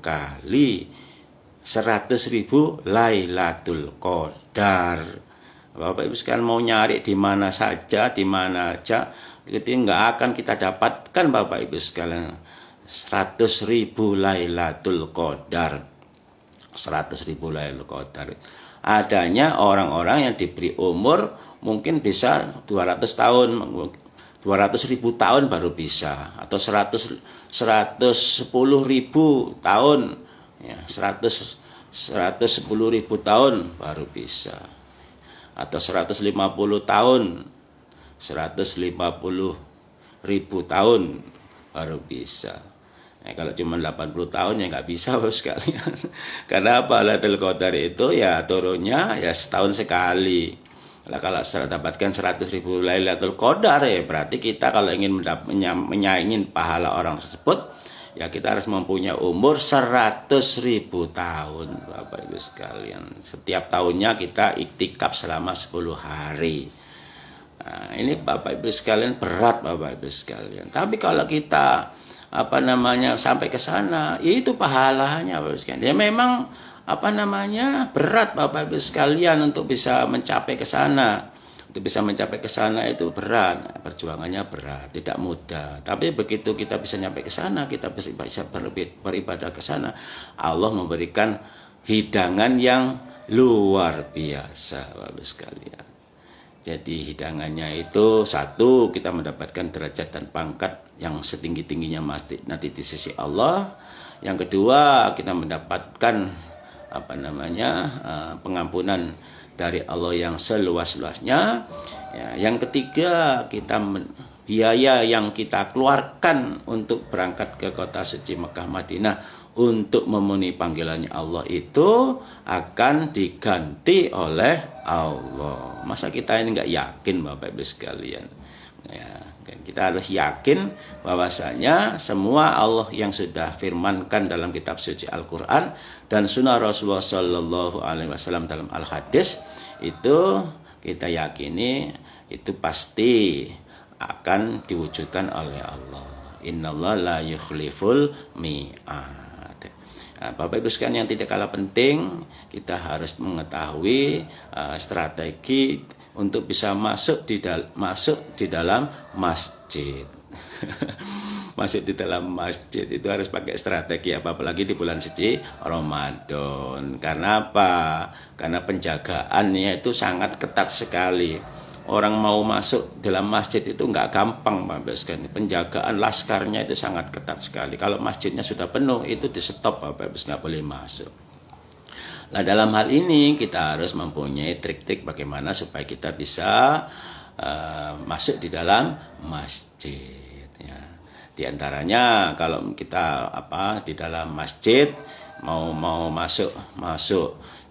kali. 100.000 Lailatul Qadar. Bapak Ibu sekalian mau nyari di mana saja, itu nggak akan kita dapatkan, Bapak Ibu sekalian. 100.000 Lailatul Qadar. 100.000 Lailatul Qadar. Adanya orang-orang yang diberi umur mungkin bisa 200 tahun, 200.000 tahun baru bisa, atau 110.000 tahun, ya, 110.000 tahun baru bisa, atau 150 tahun, 150.000 tahun baru bisa. Nah, kalau cuma 80 tahun ya nggak bisa, Bapak sekalian. Karena apa? Lailatul Qadar itu ya turunnya ya setahun sekali. Nah, kalau dapatkan 100.000 Lailatul Qadar, ya berarti kita kalau ingin menyaingin pahala orang tersebut, ya kita harus mempunyai umur 100.000 tahun, Bapak Ibu sekalian. Setiap tahunnya kita iktikaf selama 10 hari. Nah, ini Bapak Ibu sekalian berat, Bapak Ibu sekalian. Tapi kalau kita sampai ke sana, itu pahalanya, Bapak sekalian. Ya memang berat, Bapak Ibu sekalian, untuk bisa mencapai ke sana. Untuk bisa mencapai ke sana itu berat, perjuangannya berat, tidak mudah. Tapi begitu kita bisa nyampe ke sana, kita bisa beribadah ke sana, Allah memberikan hidangan yang luar biasa, Bapak sekalian. Jadi hidangannya itu satu, kita mendapatkan derajat dan pangkat yang setinggi-tingginya nanti di sisi Allah. Yang kedua, kita mendapatkan pengampunan dari Allah yang seluas-luasnya. Ya, yang ketiga, biaya yang kita keluarkan untuk berangkat ke kota suci Mekah Madinah untuk memenuhi panggilannya Allah itu akan diganti oleh Allah. Masa kita ini nggak yakin, Bapak Ibu sekalian? Ya, kita harus yakin bahwasanya semua Allah yang sudah firmankan dalam kitab suci Al-Quran dan sunnah Rasulullah Shallallahu Alaihi Wasallam dalam Al-Hadis itu kita yakini itu pasti akan diwujudkan oleh Allah. Innallaha la yukhliful mi'ad. Nah, Bapak Ibu sekalian yang tidak kalah penting, kita harus mengetahui strategi untuk bisa masuk di dalam masjid. Masuk di dalam masjid itu harus pakai strategi apalagi di bulan suci Ramadan. Karena apa? Karena penjagaannya itu sangat ketat sekali. Orang mau masuk dalam masjid itu nggak gampang, Bapak sekalian. Penjagaan laskarnya itu sangat ketat sekali. Kalau masjidnya sudah penuh, itu di stop, Bapak nggak boleh masuk. Nah, dalam hal ini kita harus mempunyai trik-trik bagaimana supaya kita bisa masuk di dalam masjid. Ya. Di antaranya kalau kita di dalam masjid mau masuk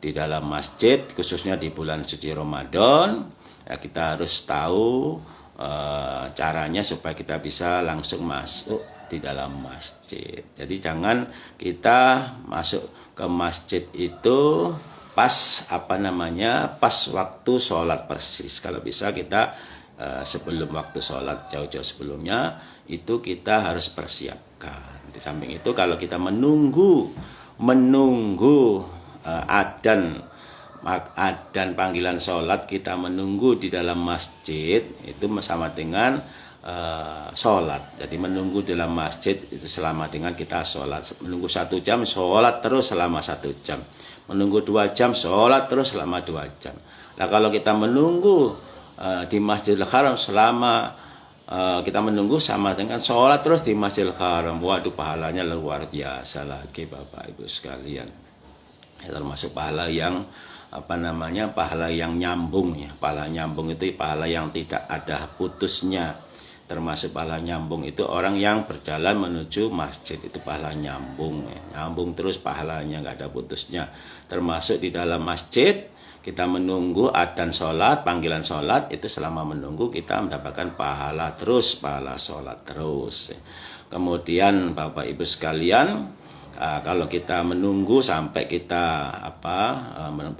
di dalam masjid khususnya di bulan suci Ramadan, ya kita harus tahu caranya supaya kita bisa langsung masuk di dalam masjid. Jadi jangan kita masuk ke masjid itu pas pas waktu sholat persis. Kalau bisa kita sebelum waktu sholat, jauh-jauh sebelumnya itu kita harus persiapkan. Di samping itu kalau kita menunggu adzan panggilan sholat, kita menunggu di dalam masjid itu sama dengan sholat. Jadi menunggu dalam masjid itu selama dengan kita sholat. Menunggu 1 jam, sholat terus selama 1 jam. Menunggu 2 jam, sholat terus selama 2 jam. Nah kalau kita menunggu di Masjidil Haram selama kita menunggu sama dengan sholat terus di Masjidil Haram, waduh pahalanya luar biasa lagi, Bapak Ibu sekalian. Ya, termasuk pahala yang pahala yang nyambung ya. Pahala nyambung itu pahala yang tidak ada putusnya. Termasuk pahala nyambung itu orang yang berjalan menuju masjid, itu pahala nyambung ya. Nyambung terus pahalanya, nggak ada putusnya. Termasuk di dalam masjid kita menunggu adzan sholat, panggilan sholat, itu selama menunggu kita mendapatkan pahala sholat terus. Kemudian Bapak Ibu sekalian, kalau kita menunggu sampai kita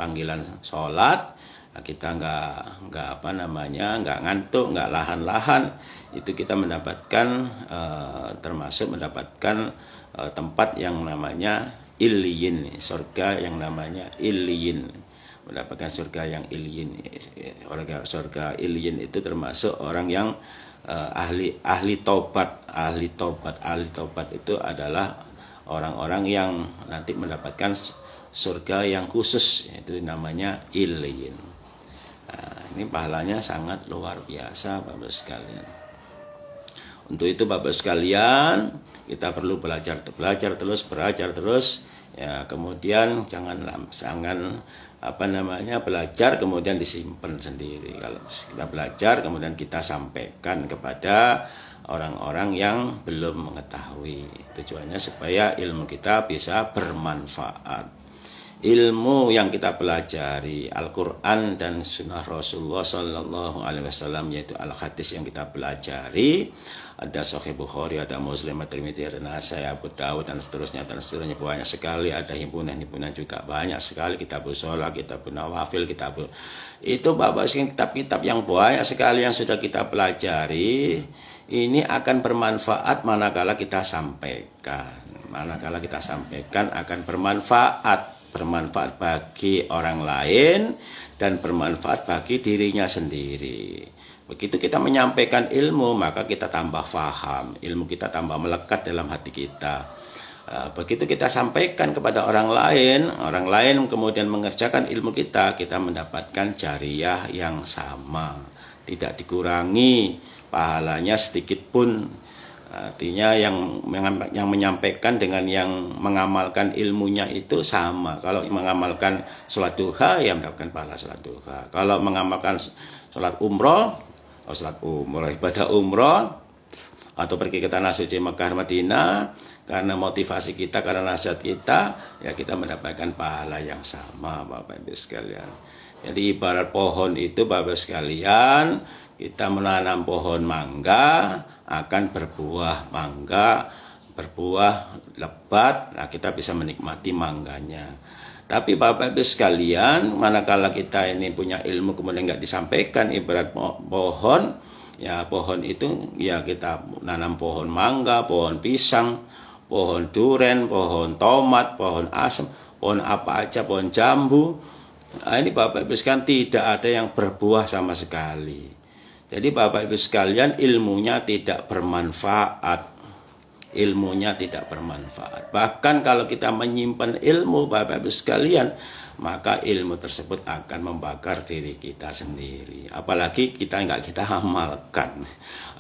panggilan sholat, kita nggak ngantuk, nggak lahan-lahan, itu kita mendapatkan termasuk mendapatkan tempat yang namanya Iliyin, surga yang namanya Iliyin, mendapatkan surga yang Iliyin. Surga Iliyin itu termasuk orang yang ahli taubat itu adalah orang-orang yang nanti mendapatkan surga yang khusus, itu namanya Iliyin. Nah, ini pahalanya sangat luar biasa, Bapak sekalian. Untuk itu Bapak sekalian, kita perlu belajar terus ya. Kemudian jangan belajar kemudian disimpan sendiri. Kalau kita belajar kemudian kita sampaikan kepada orang-orang yang belum mengetahui. Tujuannya supaya ilmu kita bisa bermanfaat. Ilmu yang kita pelajari, Al-Quran dan Sunnah Rasulullah Sallallahu Alaihi Wasallam, yaitu Al-Hadis yang kita pelajari, ada Sahih Bukhari, ada Muslim, ada Tirmidzi, ada Nasai, Abu Dawud dan seterusnya banyak sekali. Ada himpunan juga banyak sekali, kitab sholat, kitab nawafil, itu Bapak sekalian, kitab-kitab yang banyak sekali yang sudah kita pelajari. Ini akan bermanfaat manakala kita sampaikan akan bermanfaat. bermanfaat bagi orang lain dan bermanfaat bagi dirinya sendiri. Begitu kita menyampaikan ilmu, maka kita tambah faham, ilmu kita tambah melekat dalam hati kita. Begitu kita sampaikan kepada orang lain kemudian mengerjakan ilmu kita mendapatkan jariyah yang sama, tidak dikurangi pahalanya sedikit pun. Artinya yang menyampaikan dengan yang mengamalkan ilmunya itu sama. Kalau mengamalkan sholat duha, ya mendapatkan pahala sholat duha. Kalau mengamalkan sholat umroh, ibadah umroh, atau pergi ke tanah suci Mekah Madinah, karena motivasi kita, karena nasihat kita, ya kita mendapatkan pahala yang sama, Bapak Ibu sekalian. Jadi ibarat pohon itu, Bapak Ibu sekalian, kita menanam pohon mangga, akan berbuah mangga, berbuah lebat, nah kita bisa menikmati mangganya. Tapi Bapak Ibu sekalian, manakala kita ini punya ilmu kemudian nggak disampaikan, ibarat pohon, ya pohon itu ya kita nanam pohon mangga, pohon pisang, pohon duren, pohon tomat, pohon asem, pohon apa aja, pohon jambu. Nah, ini Bapak Ibu sekalian tidak ada yang berbuah sama sekali. Jadi Bapak Ibu sekalian, ilmunya tidak bermanfaat. Ilmunya tidak bermanfaat. Bahkan kalau kita menyimpan ilmu, Bapak Ibu sekalian, maka ilmu tersebut akan membakar diri kita sendiri. Apalagi kita nggak kita amalkan.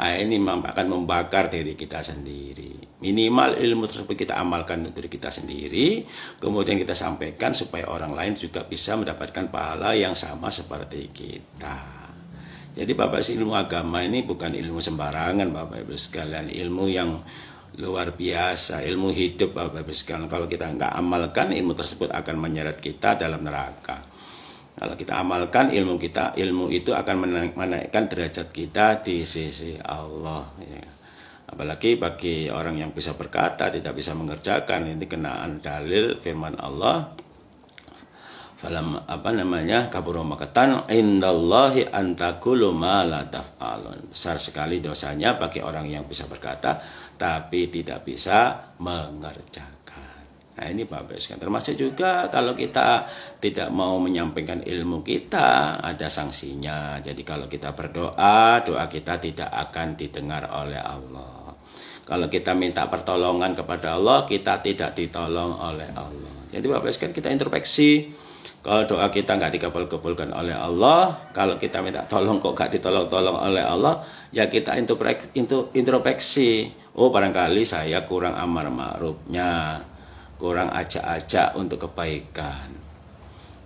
Nah, ini akan membakar diri kita sendiri. Minimal ilmu tersebut kita amalkan untuk diri kita sendiri, kemudian kita sampaikan supaya orang lain juga bisa mendapatkan pahala yang sama seperti kita. Jadi Bapak, ilmu agama ini bukan ilmu sembarangan Bapak Ibu sekalian, ilmu yang luar biasa, ilmu hidup Bapak Ibu sekalian. Kalau kita nggak amalkan, ilmu tersebut akan menyeret kita dalam neraka. Kalau kita amalkan ilmu itu akan menaikkan derajat kita di sisi Allah. Ya. Apalagi bagi orang yang bisa berkata tidak bisa mengerjakan, ini kenaan dalil firman Allah. Falam kabura maqtan indallahi antaqulu ma la taf'alun. Besar sekali dosanya bagi orang yang bisa berkata tapi tidak bisa mengerjakan. Nah, ini Bapak sekalian. Termasuk juga kalau kita tidak mau menyampaikan ilmu kita, ada sanksinya. Jadi kalau kita berdoa, doa kita tidak akan didengar oleh Allah. Kalau kita minta pertolongan kepada Allah, kita tidak ditolong oleh Allah. Jadi Bapak sekalian, kita introspeksi. Kalau doa kita nggak dikabulkan oleh Allah, kalau kita minta tolong kok nggak ditolong-tolong oleh Allah, ya kita introspeksi. Oh, barangkali saya kurang amar ma'rufnya, kurang ajak-ajak untuk kebaikan.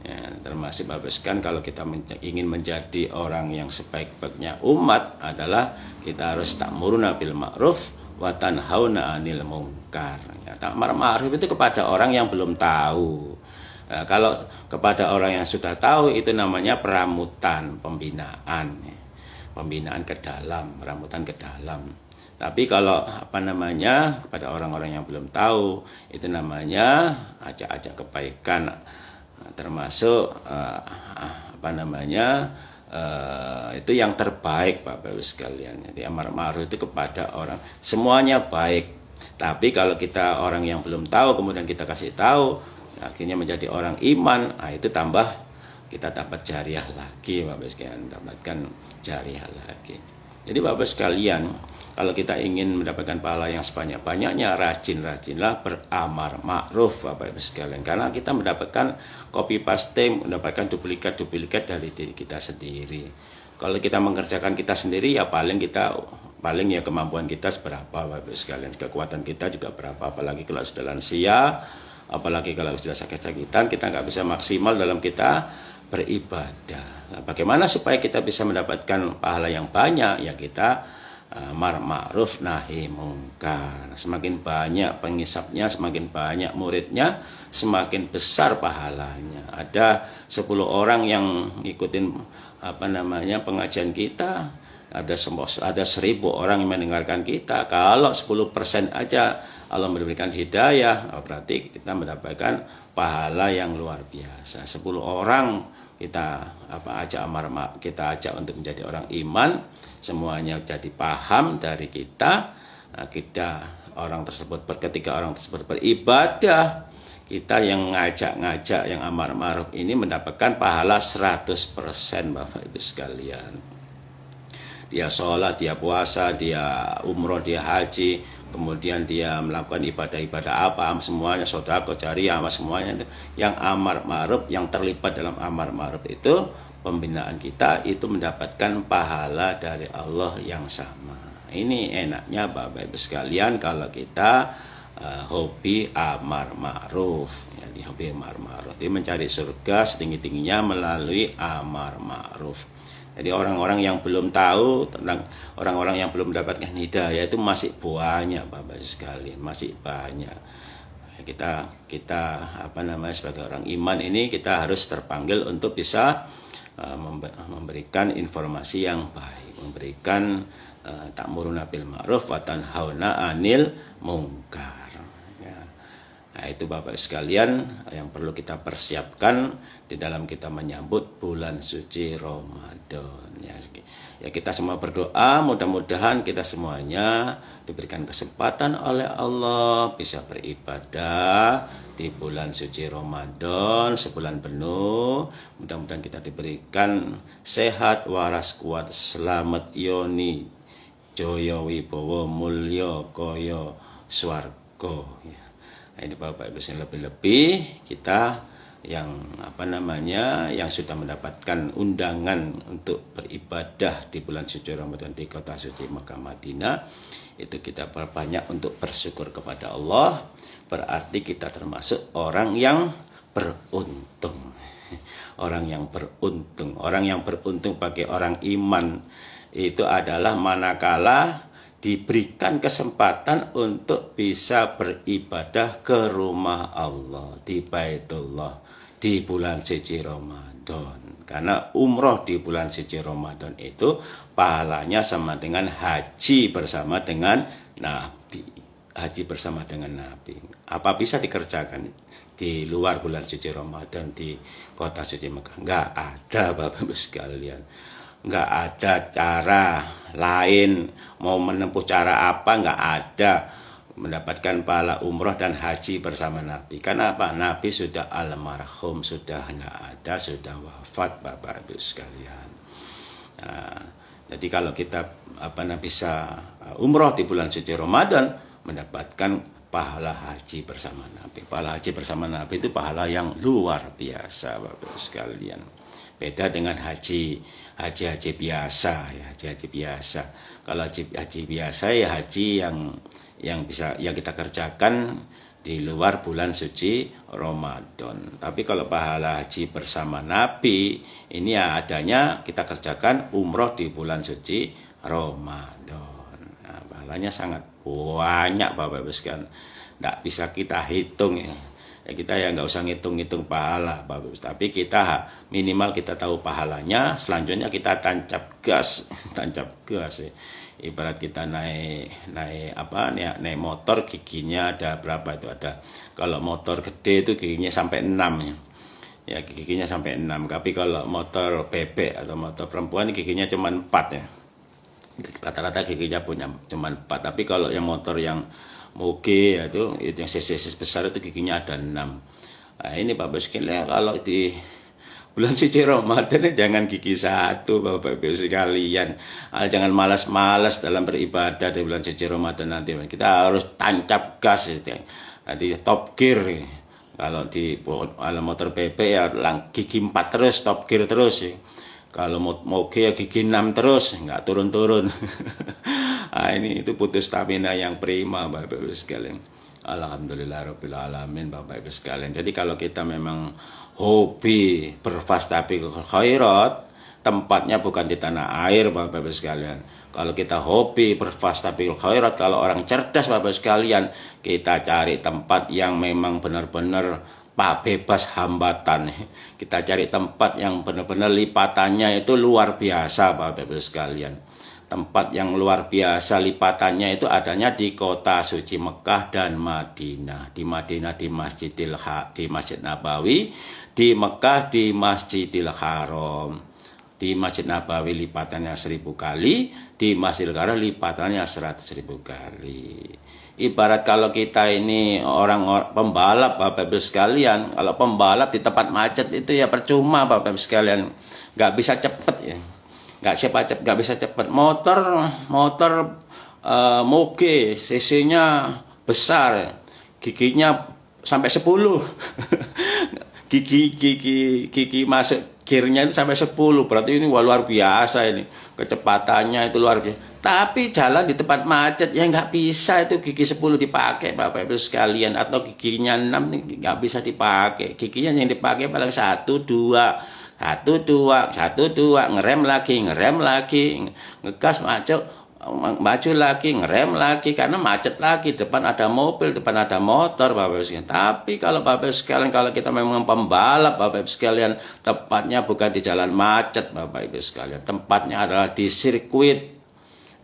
Ya, termasuk Bapak sekalian, kalau kita ingin menjadi orang yang sebaik-baiknya umat adalah kita harus ta'muruna bil ma'ruf wa tanhauna 'anil munkar. Ya, amar ma'ruf itu kepada orang yang belum tahu. Nah, kalau kepada orang yang sudah tahu itu namanya peramutan, pembinaan ke dalam, peramutan ke dalam. Tapi kalau kepada orang-orang yang belum tahu itu namanya ajak-ajak kebaikan, termasuk itu yang terbaik Bapak Ibu sekalian. Jadi amar ma'ruf itu kepada orang semuanya baik. Tapi kalau kita orang yang belum tahu kemudian kita kasih tahu, akhirnya menjadi orang iman, itu kita dapat jariah lagi Bapak sekalian, dapatkan jariah lagi. Jadi Bapak sekalian, kalau kita ingin mendapatkan pahala yang sebanyak-banyaknya, rajin-rajinlah beramar ma'ruf Bapak Ibu sekalian, karena kita mendapatkan copy paste, mendapatkan duplikat dari diri kita sendiri. Kalau kita mengerjakan kita sendiri, ya paling ya kemampuan kita seberapa Bapak Ibu sekalian, kekuatan kita juga berapa, apalagi kalau sudah lansia, apalagi kalau sudah sakit-sakitan, kita nggak bisa maksimal dalam kita beribadah. Nah, bagaimana supaya kita bisa mendapatkan pahala yang banyak? Ya kita amar ma'ruf nahi mungkar. Semakin banyak pengisapnya, semakin banyak muridnya, semakin besar pahalanya. Ada 10 orang yang ikutin pengajian kita, ada 1000 orang yang mendengarkan kita. Kalau 10% aja Allah memberikan hidayah, berarti kita mendapatkan pahala yang luar biasa. 10 orang kita ajak untuk menjadi orang iman, semuanya jadi paham dari kita. Nah, ketika orang tersebut beribadah, kita yang ngajak-ngajak, yang amar ma'ruf ini mendapatkan pahala 100% Bapak Ibu sekalian. Dia sholat, dia puasa, dia umroh, dia haji, kemudian dia melakukan ibadah-ibadah apa, semuanya sodako, jariah, semuanya yang amar ma'ruf, yang terlibat dalam amar ma'ruf itu, pembinaan kita itu mendapatkan pahala dari Allah yang sama. Ini enaknya Bapak Ibu sekalian kalau kita hobi amar ma'ruf, ya, hobi amar ma'ruf. Dia mencari surga setinggi-tingginya melalui amar ma'ruf. Jadi orang-orang yang belum tahu tentang, orang-orang yang belum mendapatkan hidayah itu masih banyak Bapak sekalian, masih banyak. Kita sebagai orang iman ini kita harus terpanggil untuk bisa memberikan informasi yang baik, memberikan ta'muruna bil ma'ruf wa tanhauna 'anil munkar. Nah, itu Bapak sekalian yang perlu kita persiapkan di dalam kita menyambut bulan suci Ramadan. Ya kita semua berdoa, mudah-mudahan kita semuanya diberikan kesempatan oleh Allah bisa beribadah di bulan suci Ramadan sebulan penuh. Mudah-mudahan kita diberikan sehat, waras, kuat, selamat, yoni, joyo, wibowo, mulyo, koyo, swargo. Nah, ini Bapak Ibu lebih-lebih kita yang yang sudah mendapatkan undangan untuk beribadah di bulan suci Ramadan di kota suci Mekah Madinah, itu kita perbanyak untuk bersyukur kepada Allah. Berarti kita termasuk orang yang beruntung. Orang yang beruntung bagi orang iman itu adalah manakala diberikan kesempatan untuk bisa beribadah ke rumah Allah di Baitullah di bulan suci Ramadan. Karena umroh di bulan suci Ramadan itu pahalanya sama dengan haji bersama dengan Nabi. Haji bersama dengan Nabi. Apa bisa dikerjakan di luar bulan suci Ramadan di kota suci Mekah? Enggak ada Bapak Ibu sekalian. Nggak ada cara lain, mau menempuh cara apa, nggak ada mendapatkan pahala umroh dan haji bersama Nabi. Karena apa? Nabi sudah almarhum, sudah nggak ada, sudah wafat Bapak Ibu sekalian. Nah, jadi kalau kita bisa umroh di bulan suci Ramadan, mendapatkan pahala haji bersama Nabi. Pahala haji bersama Nabi itu pahala yang luar biasa Bapak Ibu sekalian. Beda dengan haji biasa ya, haji biasa. Kalau haji biasa ya haji yang kita kerjakan di luar bulan suci Ramadan. Tapi kalau pahala haji bersama Nabi ini ya adanya kita kerjakan umroh di bulan suci Ramadan. Nah, pahalanya sangat banyak Bapak Ibu sekalian. Nggak bisa kita hitung ya. Kita ya nggak usah ngitung-ngitung pahala Bapak, tapi kita minimal kita tahu pahalanya. Selanjutnya kita tancap gas ya. Ibarat kita naik motor, giginya ada berapa itu, ada kalau motor gede itu giginya sampai 6 ya, giginya sampai 6. Tapi kalau motor bebek atau motor perempuan giginya cuma 4 ya, rata-rata giginya punya cuma 4. Tapi kalau yang motor yang moge itu yang cc besar itu giginya ada 6. Nah, ini Bapak sekalian kalau di bulan suci Ramadan jangan gigi 1 Bapak Ibu sekalian. Jangan malas-malas dalam beribadah di bulan suci Ramadan nanti. Kita harus tancap gas itu. Nanti top gear. Kalau di motor PP ya gigi 4 terus, top gear terus. Kalau moge ya gigi 6 terus, nggak turun-turun. Nah, ini itu putus stamina yang prima Bapak Ibu sekalian. Alhamdulillahirabbil alamin Bapak Ibu sekalian. Jadi kalau kita memang hobi berfastabiqul khairat, tempatnya bukan di tanah air Bapak Ibu sekalian. Kalau kita hobi berfastabiqul khairat, kalau orang cerdas Bapak Ibu sekalian, kita cari tempat yang memang benar-benar bebas hambatan. Kita cari tempat yang benar-benar lipatannya itu luar biasa Bapak Ibu sekalian. Tempat yang luar biasa lipatannya itu adanya di kota suci Mekah dan Madinah. Di Madinah di Masjid Nabawi, di Mekah di Masjidil Haram. Di Masjid Nabawi lipatannya 1000 kali, di Masjidil Haram lipatannya 100.000 kali. Ibarat kalau kita ini orang pembalap Bapak Ibu sekalian, kalau pembalap di tempat macet itu ya percuma Bapak Ibu sekalian, nggak bisa cepet ya, nggak bisa cepet. Motor moge cc-nya besar, giginya sampai 10. gigi masuk gearnya itu sampai 10, berarti ini luar biasa, ini kecepatannya itu luar biasa. Tapi jalan di tempat macet ya nggak bisa itu gigi 10 dipakai Bapak Ibu sekalian, atau giginya 6 nggak bisa dipakai. Giginya yang dipakai paling 1, 2, 1, 2, 1, 2, ngerem lagi, ngegas maju lagi, ngerem lagi, karena macet lagi, depan ada mobil, depan ada motor Bapak Ibu sekalian. Tapi kalau Bapak Ibu sekalian, kalau kita memang pembalap Bapak Ibu sekalian, tempatnya bukan di jalan macet Bapak Ibu sekalian, tempatnya adalah di sirkuit.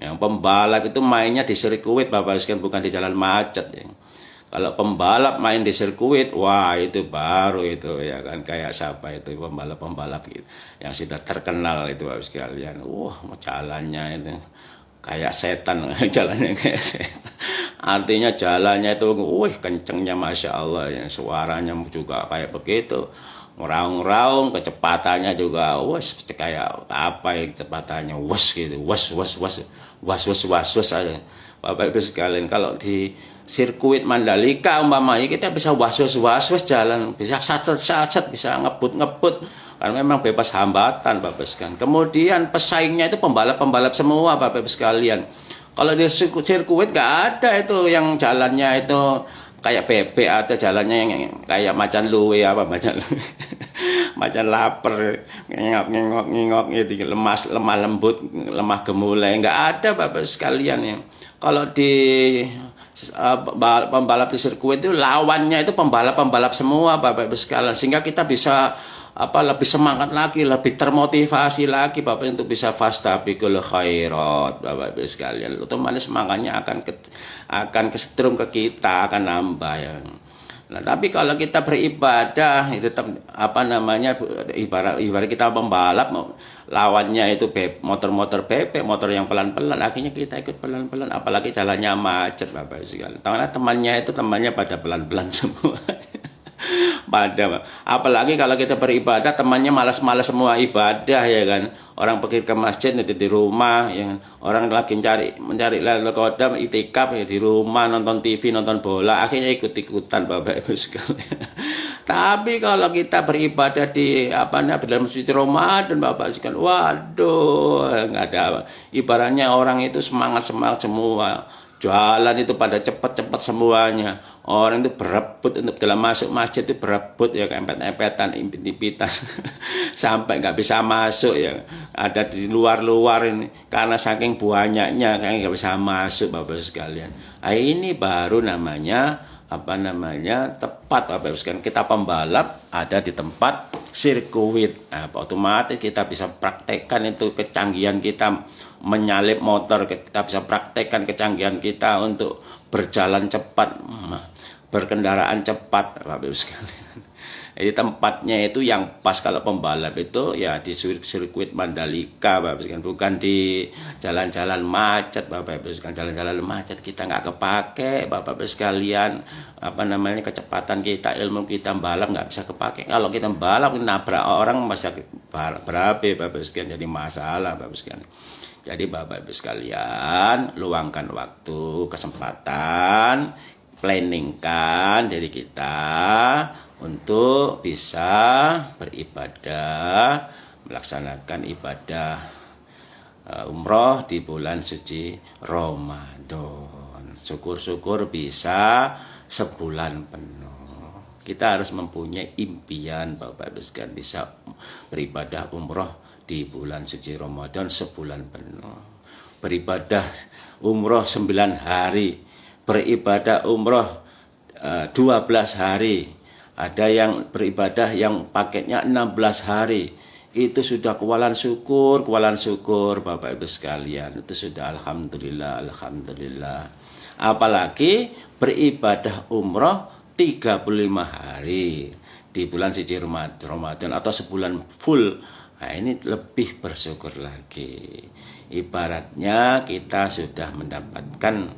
Yang pembalap itu mainnya di sirkuit Bapak Ibu sekalian, bukan di jalan macet ya. Kalau pembalap main di sirkuit, wah itu baru itu ya kan, kayak siapa itu pembalap-pembalap gitu, yang sudah terkenal itu Bapak Ibu sekalian. Wah, jalannya itu kayak setan, jalannya kayak setan. Artinya jalannya itu, wih kencengnya Masya Allah ya, suaranya juga kayak begitu, ngeraung-raung, kecepatannya juga, wes kayak apa ya kecepatannya, wes gitu, was aja. Bapak Ibu sekalian, kalau di sirkuit Mandalika umpamanya kita bisa was jalan, bisa sat bisa ngebut, karena memang bebas hambatan Bapak Ibu sekalian. Kemudian pesaingnya itu pembalap-pembalap semua Bapak Ibu sekalian. Kalau di sirkuit nggak ada itu yang jalannya itu kayak bebek, atau jalannya yang kayak macan luwe macan lapar, ngingok gitu, lemah lembut, lemah gemulai, nggak ada Bapak sekalian ya. Kalau di pembalap di sirkuit itu lawannya itu pembalap semua Bapak Ibu sekalian, sehingga kita bisa lebih semangat lagi, lebih termotivasi lagi Bapak untuk bisa fastabiqul khairat Bapak Ibu sekalian. Otomatis semangatnya akan kesetrum ke kita, akan nambah ya. Nah, tapi kalau kita beribadah itu ibarat kita pembalap, lawannya itu motor bebek, motor yang pelan-pelan, akhirnya kita ikut pelan-pelan, apalagi jalannya macet Bapak Ibu sekalian. Temannya pada pelan-pelan semua. Apalagi kalau kita beribadah, temannya malas-malas semua ibadah ya kan. Orang pergi ke masjid itu di rumah ya kan? Orang lagi mencari Lailatul Qadar, itikaf ya di rumah, nonton TV, nonton bola, akhirnya ikut-ikutan Bapak Ibu sekalian. Tapi kalau kita beribadah di dalam suci Ramadan Bapak sekalian, waduh, nggak ada, ibaratnya orang itu semangat semua. Jualan itu pada cepat semuanya. Orang itu berebut untuk dalam masuk masjid, itu berebut ya, empet-empetan, impit-impitan sampai nggak bisa masuk ya. Ada di luar ini karena saking banyaknya kayak nggak bisa masuk Bapak sekalian. Nah, ini baru namanya tepat Bapak Ibu sekalian. Kita pembalap ada di tempat sirkuit. Nah, otomatis kita bisa praktekkan itu kecanggihan kita menyalip motor, kita bisa praktekkan kecanggihan kita untuk berjalan cepat, berkendaraan cepat Bapak Ibu sekalian. Jadi tempatnya itu yang pas kalau pembalap itu ya di sirkuit Mandalika Bapak Ibu sekalian, bukan di jalan-jalan macet Bapak Ibu sekalian. Jalan-jalan macet kita nggak kepake Bapak Ibu sekalian, kecepatan kita, ilmu kita balap nggak bisa kepake. Kalau kita balap nabrak orang masa berabe Bapak Ibu sekalian, jadi masalah Bapak Ibu sekalian. Jadi Bapak Ibu sekalian, luangkan waktu, kesempatan, planningkan diri kita untuk bisa beribadah, melaksanakan ibadah umroh di bulan suci Ramadan. Syukur-syukur bisa sebulan penuh. Kita harus mempunyai impian Bapak Ibu sekalian, bisa beribadah umroh di bulan suci Ramadan sebulan penuh. Beribadah umroh 9 hari, beribadah umroh 12 hari. Ada yang beribadah yang paketnya 16 hari. Itu sudah kualan syukur Bapak Ibu sekalian. Itu sudah alhamdulillah. Apalagi beribadah umroh 35 hari di bulan suci Ramadan atau sebulan full. Nah, ini lebih bersyukur lagi. Ibaratnya kita sudah mendapatkan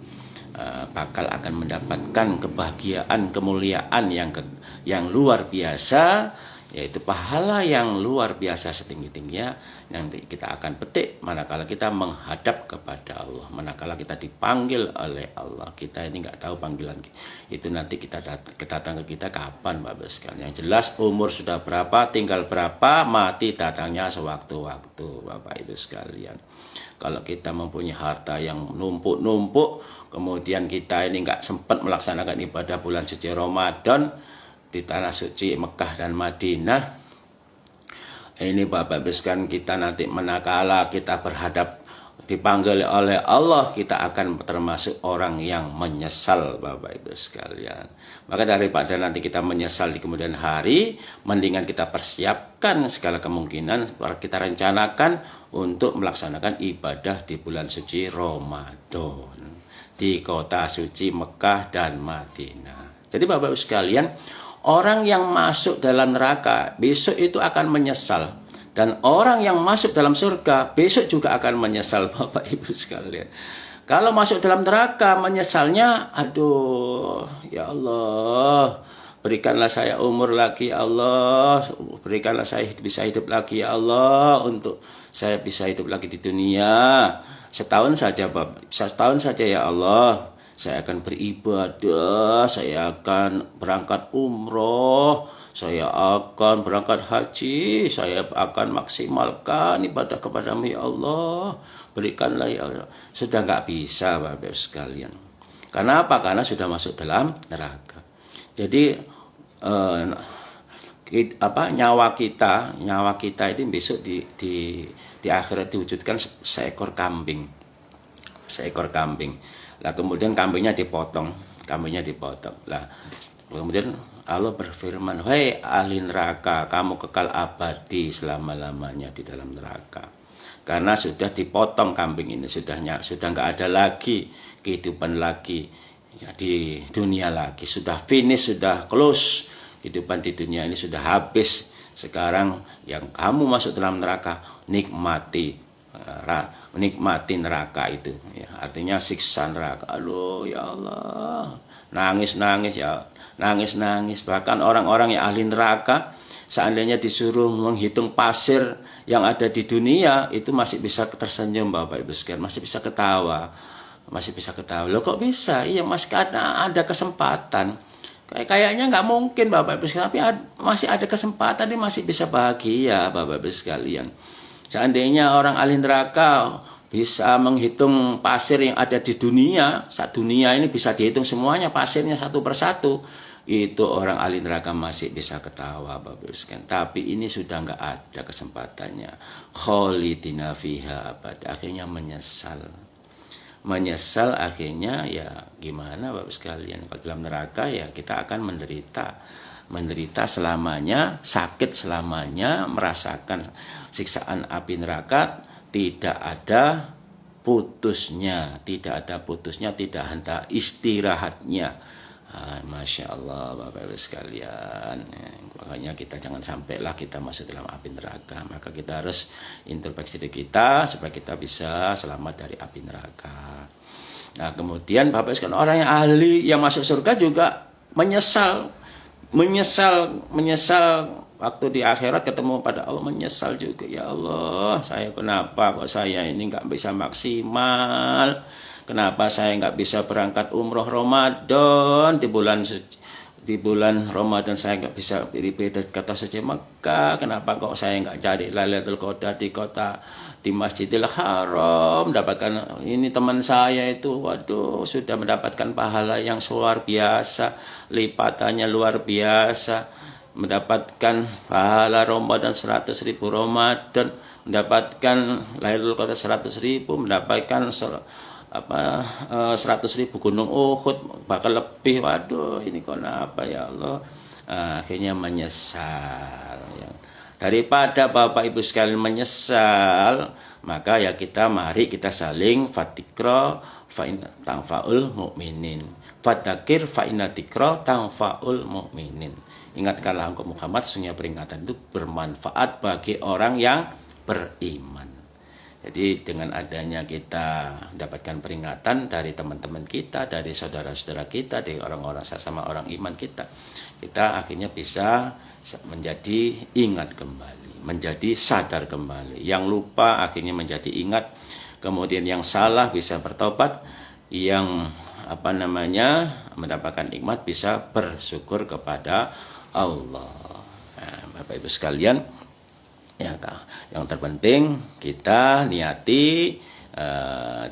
bakal akan mendapatkan kebahagiaan, kemuliaan yang luar biasa, yaitu pahala yang luar biasa setinggi-tingginya yang kita akan petik manakala kita menghadap kepada Allah, manakala kita dipanggil oleh Allah. Kita ini nggak tahu panggilan itu nanti kita datang ke kita kapan, Bapak sekalian. Yang jelas umur sudah berapa, tinggal berapa, mati datangnya sewaktu-waktu, Bapak Ibu sekalian. Kalau kita mempunyai harta yang numpuk-numpuk, kemudian kita ini nggak sempat melaksanakan ibadah bulan suci Ramadan di tanah suci Mekah dan Madinah, ini Bapak Ibu sekalian, kita nanti manakala kita dipanggil oleh Allah, kita akan termasuk orang yang menyesal, Bapak Ibu sekalian. Maka daripada nanti kita menyesal di kemudian hari, mendingan kita persiapkan segala kemungkinan, kita rencanakan untuk melaksanakan ibadah di bulan suci Ramadan di kota suci Mekah dan Madinah. Jadi Bapak Ibu sekalian, orang yang masuk dalam neraka besok itu akan menyesal. Dan orang yang masuk dalam surga besok juga akan menyesal, Bapak Ibu sekalian. Kalau masuk dalam neraka menyesalnya, aduh ya Allah, berikanlah saya umur lagi ya Allah, berikanlah saya bisa hidup lagi ya Allah, untuk saya bisa hidup lagi di dunia. Setahun saja ya Allah, saya akan beribadah, saya akan berangkat umroh, saya akan berangkat haji, saya akan maksimalkan ibadah kepadamu ya Allah, berikanlah ya Allah. Sudah nggak bisa, Bapak sekalian. Karena apa? Karena sudah masuk dalam neraka. Jadi nyawa kita itu besok di akhirat diwujudkan seekor kambing. Lah kemudian kambingnya dipotong. Lah kemudian Allah berfirman, "Hei ahli neraka, kamu kekal abadi selama-lamanya di dalam neraka." Karena sudah dipotong kambing ini, sudah nggak ada lagi kehidupan lagi ya, di dunia lagi, sudah finish, sudah close. Kehidupan di dunia ini sudah habis. Sekarang yang kamu masuk dalam neraka, nikmati neraka itu ya, artinya siksa neraka. Aduh ya Allah, nangis ya, nangis. Bahkan orang-orang yang ahli neraka seandainya disuruh menghitung pasir yang ada di dunia, itu masih bisa tersenyum, Bapak Ibu sekalian, masih bisa ketawa. Loh kok bisa? Iya, masih ada kesempatan. Kayaknya nggak mungkin, Bapak Ibu sekalian, tapi masih ada kesempatan, dia masih bisa bahagia, Bapak Ibu sekalian. Seandainya orang ahli neraka bisa menghitung pasir yang ada di dunia, saat dunia ini bisa dihitung semuanya pasirnya satu persatu, itu orang ahli neraka masih bisa ketawa, Bapak Ibu sekalian. Tapi ini sudah nggak ada kesempatannya. Khalidina fiha abad, akhirnya menyesal akhirnya ya gimana, Bapak sekalian. Kalau dalam neraka ya kita akan menderita selamanya, sakit selamanya, merasakan siksaan api neraka, tidak ada putusnya, tidak ada istirahatnya. Masya Allah, Bapak Ibu sekalian, makanya kita jangan sampailah kita masuk dalam api neraka. Maka kita harus introspeksi diri kita supaya kita bisa selamat dari api neraka. Nah kemudian Bapak Ibu sekalian, orang yang ahli yang masuk surga juga menyesal waktu di akhirat ketemu pada Allah, menyesal juga. Ya Allah, saya kenapa kok saya ini nggak bisa maksimal? Kenapa saya nggak bisa berangkat umroh Ramadan di bulan Ramadan, saya nggak bisa beribadah kata suci Mekah? Kenapa kok saya nggak cari Lailatul Qadar di Masjidil Haram? Dapatkan ini teman saya itu, waduh, sudah mendapatkan pahala yang luar biasa, lipatannya luar biasa, mendapatkan pahala Ramadan 100.000 Ramadan, mendapatkan Lailatul Qadar 100.000, mendapatkan 100.000 gunung Uhud, bahkan lebih. Waduh, ini kenapa ya Allah? Akhirnya menyesal ya. Daripada Bapak Ibu sekalian menyesal, maka ya mari kita saling fatikra fa in tanfaul mukminin, fadzakir fa inna dzikra tanfaul mukminin. Ingatkanlah engkau Muhammad, sesungguhnya peringatan itu bermanfaat bagi orang yang beriman. Jadi dengan adanya kita mendapatkan peringatan dari teman-teman kita, dari saudara-saudara kita, dari orang-orang sesama orang iman kita, kita akhirnya bisa menjadi ingat kembali, menjadi sadar kembali. Yang lupa akhirnya menjadi ingat, kemudian yang salah bisa bertobat, yang mendapatkan nikmat bisa bersyukur kepada Allah. Nah, Bapak Ibu sekalian, ya, yang terpenting kita niati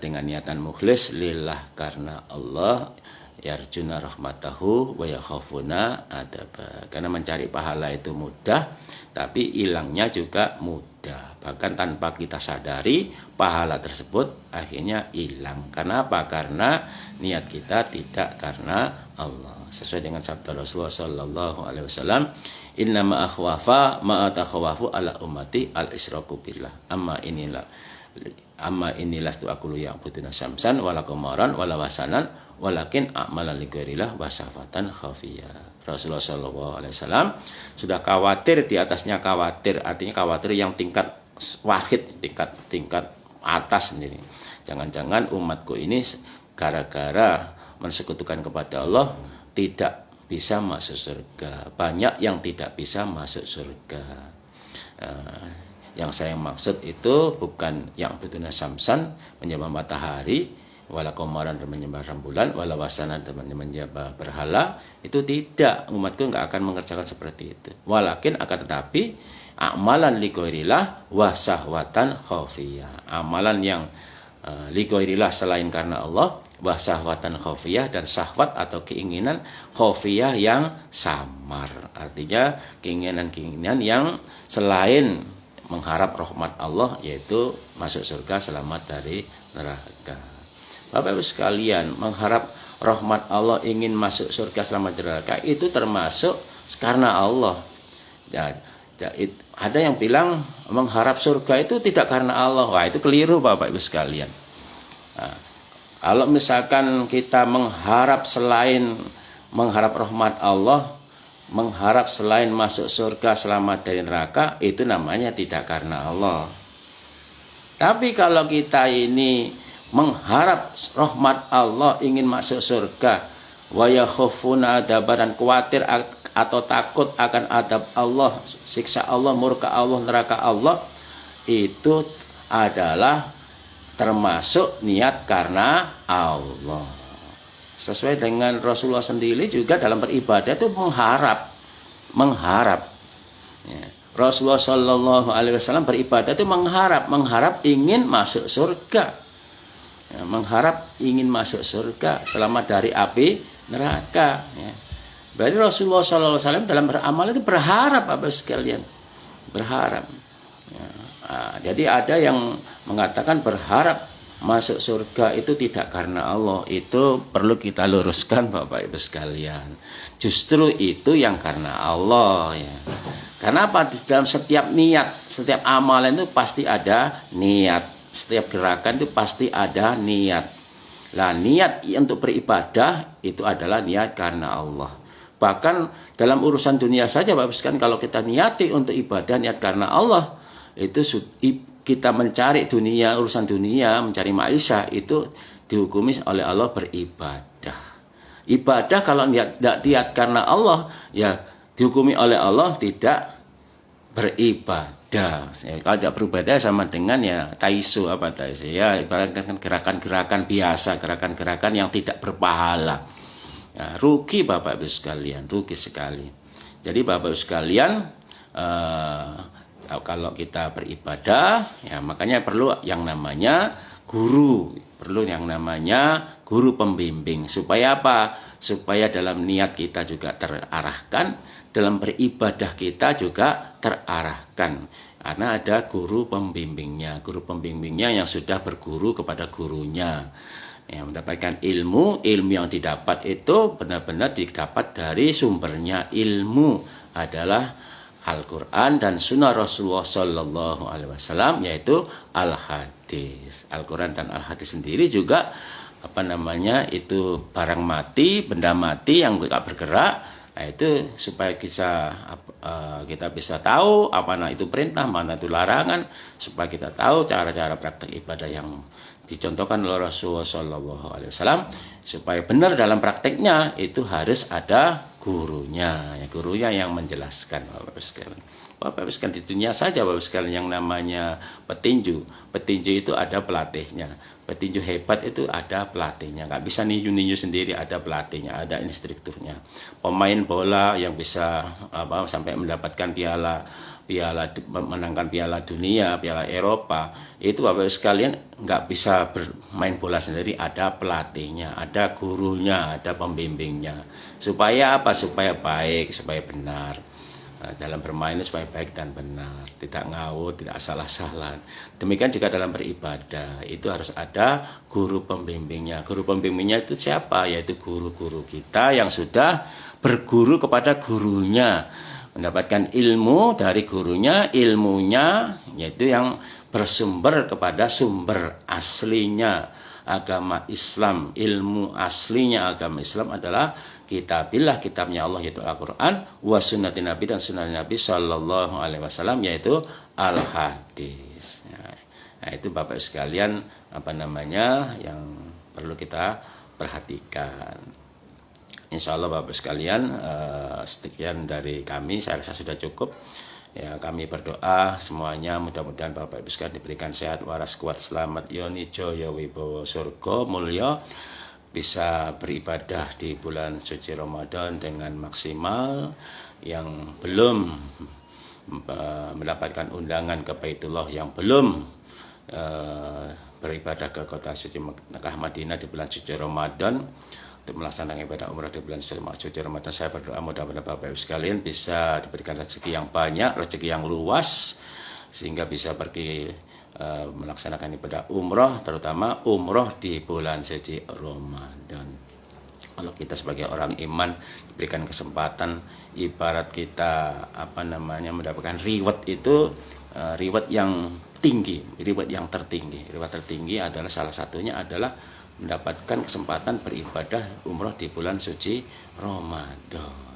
dengan niatan mukhlis lillah karena Allah, yarjuna rahmatahu wa yakhafuna adaba. Karena mencari pahala itu mudah, tapi hilangnya juga mudah. Bahkan tanpa kita sadari, pahala tersebut akhirnya hilang. Karena apa? Karena niat kita tidak karena Allah. Sesuai dengan sabda Rasulullah sallallahu alaihi wasallam, inna ma akhwafa ma atakhawafu ala ummati al israku billah. Amma inilah tu akulu yang putuna samsan wala qamaran wala wasanan walakin a'malan lighairilah wasafatan khafiyah. Rasulullah sallallahu alaihi wasallam sudah khawatir di atasnya khawatir, artinya khawatir yang tingkat wahid, tingkat atas sendiri. Jangan-jangan umatku ini gara-gara mensekutukan kepada Allah tidak bisa masuk surga. Banyak yang tidak bisa masuk surga. Yang saya maksud itu bukan yang betuna samsan, menyembah matahari, wala komaran dan menyembah rembulan, wala wasana dan menyembah berhala. Itu tidak, umatku nggak akan mengerjakan seperti itu. Walakin akan tetapi amalan lighairillah wa sahwatan khafiyah. Amalan yang lighairillah selain karena Allah, wa sahwatan khafiyah, dan syahwat atau keinginan khafiyah yang samar. Artinya keinginan-keinginan yang selain mengharap rahmat Allah, yaitu masuk surga, selamat dari neraka. Bapak Ibu sekalian, mengharap rahmat Allah, ingin masuk surga, selamat dari neraka, itu termasuk karena Allah. Ada yang bilang mengharap surga itu tidak karena Allah. Wah, itu keliru Bapak Ibu sekalian. Nah, kalau misalkan kita mengharap selain mengharap rahmat Allah, mengharap selain masuk surga, selamat dari neraka, itu namanya tidak karena Allah. Tapi kalau kita ini mengharap rahmat Allah, ingin masuk surga, wa yakhafuna adaba, dan khawatir atau takut akan adab Allah, siksa Allah, murka Allah, neraka Allah, itu adalah termasuk niat karena Allah. Sesuai dengan Rasulullah sendiri juga dalam beribadah itu mengharap. Ya. Rasulullah Shallallahu Alaihi Wasallam beribadah itu mengharap ingin masuk surga, ya, mengharap ingin masuk surga, selamat dari api neraka. Ya. Berarti Rasulullah Shallallahu Alaihi Wasallam dalam beramal itu berharap, apa sekalian, berharap. Ya. Nah, jadi ada yang mengatakan berharap masuk surga itu tidak karena Allah. Itu perlu kita luruskan Bapak Ibu sekalian. Justru itu yang karena Allah, ya. Karena apa? Di dalam setiap niat, setiap amalan itu pasti ada niat. Setiap gerakan itu pasti ada niat. Lah, niat untuk beribadah itu adalah niat karena Allah. Bahkan dalam urusan dunia saja Bapak Ibu sekalian, kalau kita niati untuk ibadah niat karena Allah, itu kita mencari dunia, urusan dunia, mencari maisha, itu dihukumi oleh Allah beribadah. Ibadah kalau tidak niat karena Allah, ya dihukumi oleh Allah tidak beribadah. Ya, kalau tidak beribadah sama dengan ya taisu, ya ibaratkan gerakan-gerakan biasa, gerakan-gerakan yang tidak berpahala. Ya, rugi Bapak Ibu sekalian, rugi sekali. Jadi Bapak Ibu sekalian, kalau kita beribadah, ya makanya perlu yang namanya guru, perlu yang namanya guru pembimbing. Supaya apa? Supaya dalam niat kita juga terarahkan, dalam beribadah kita juga terarahkan. Karena ada guru pembimbingnya yang sudah berguru kepada gurunya. Ya, mendapatkan ilmu yang didapat itu benar-benar didapat dari sumbernya. Ilmu adalah Al-Quran dan Sunnah Rasulullah Sallallahu Alaihi Wasallam, yaitu Al-Hadis. Al-Quran dan Al-Hadis sendiri juga itu barang mati, benda mati yang tidak bergerak, Nah, itu supaya kita bisa tahu mana itu perintah, mana itu larangan, supaya kita tahu cara-cara praktek ibadah yang dicontohkan oleh Rasulullah SAW, supaya benar dalam prakteknya itu harus ada gurunya, gurunya yang menjelaskan. Bapak Ibu sekalian, di dunia saja Bapak Ibu sekalian, yang namanya petinju itu ada pelatihnya. Petinju hebat itu ada pelatihnya, nggak bisa ninju sendiri, ada pelatihnya, ada instrukturnya. Pemain bola yang bisa sampai mendapatkan menangkan piala dunia, piala Eropa, itu Bapak Ibu sekalian nggak bisa bermain bola sendiri, ada pelatihnya, ada gurunya, ada pembimbingnya. Supaya apa? Supaya baik, supaya benar. Dalam bermain supaya baik dan benar, tidak ngawur, tidak asal-asalan. Demikian juga dalam beribadah, itu harus ada guru pembimbingnya. Guru pembimbingnya itu siapa? Yaitu guru-guru kita yang sudah berguru kepada gurunya, mendapatkan ilmu dari gurunya, ilmunya yaitu yang bersumber kepada sumber aslinya agama Islam. Ilmu aslinya agama Islam adalah kitabillah, kitabnya Allah yaitu Al-Quran, wa sunnati Nabi, dan sunnah Nabi Sallallahu Alaihi Wasallam yaitu Al-Hadis. Nah, itu Bapak sekalian yang perlu kita perhatikan. Insya Allah Bapak sekalian, sekian dari kami, saya rasa sudah cukup. Ya, kami berdoa semuanya mudah-mudahan Bapak Ibu sekalian diberikan sehat, waras, kuat, selamat, yoni, joyo, wibowo, surga, mulya, bisa beribadah di bulan suci Ramadan dengan maksimal. Yang belum mendapatkan undangan ke Baitullah, yang belum beribadah ke kota suci Mekah Madinah di bulan suci Ramadan untuk melaksanakan ibadah umrah di bulan suci Ramadan, saya berdoa mudah-mudahan Bapak Ibu sekalian bisa diberikan rezeki yang banyak, rezeki yang luas, sehingga bisa pergi melaksanakan ibadah umroh, terutama umroh di bulan suci Ramadan. Kalau kita sebagai orang iman diberikan kesempatan, ibarat kita mendapatkan reward itu, reward yang tinggi, reward yang tertinggi. Reward tertinggi adalah salah satunya adalah mendapatkan kesempatan beribadah umroh di bulan suci Ramadan.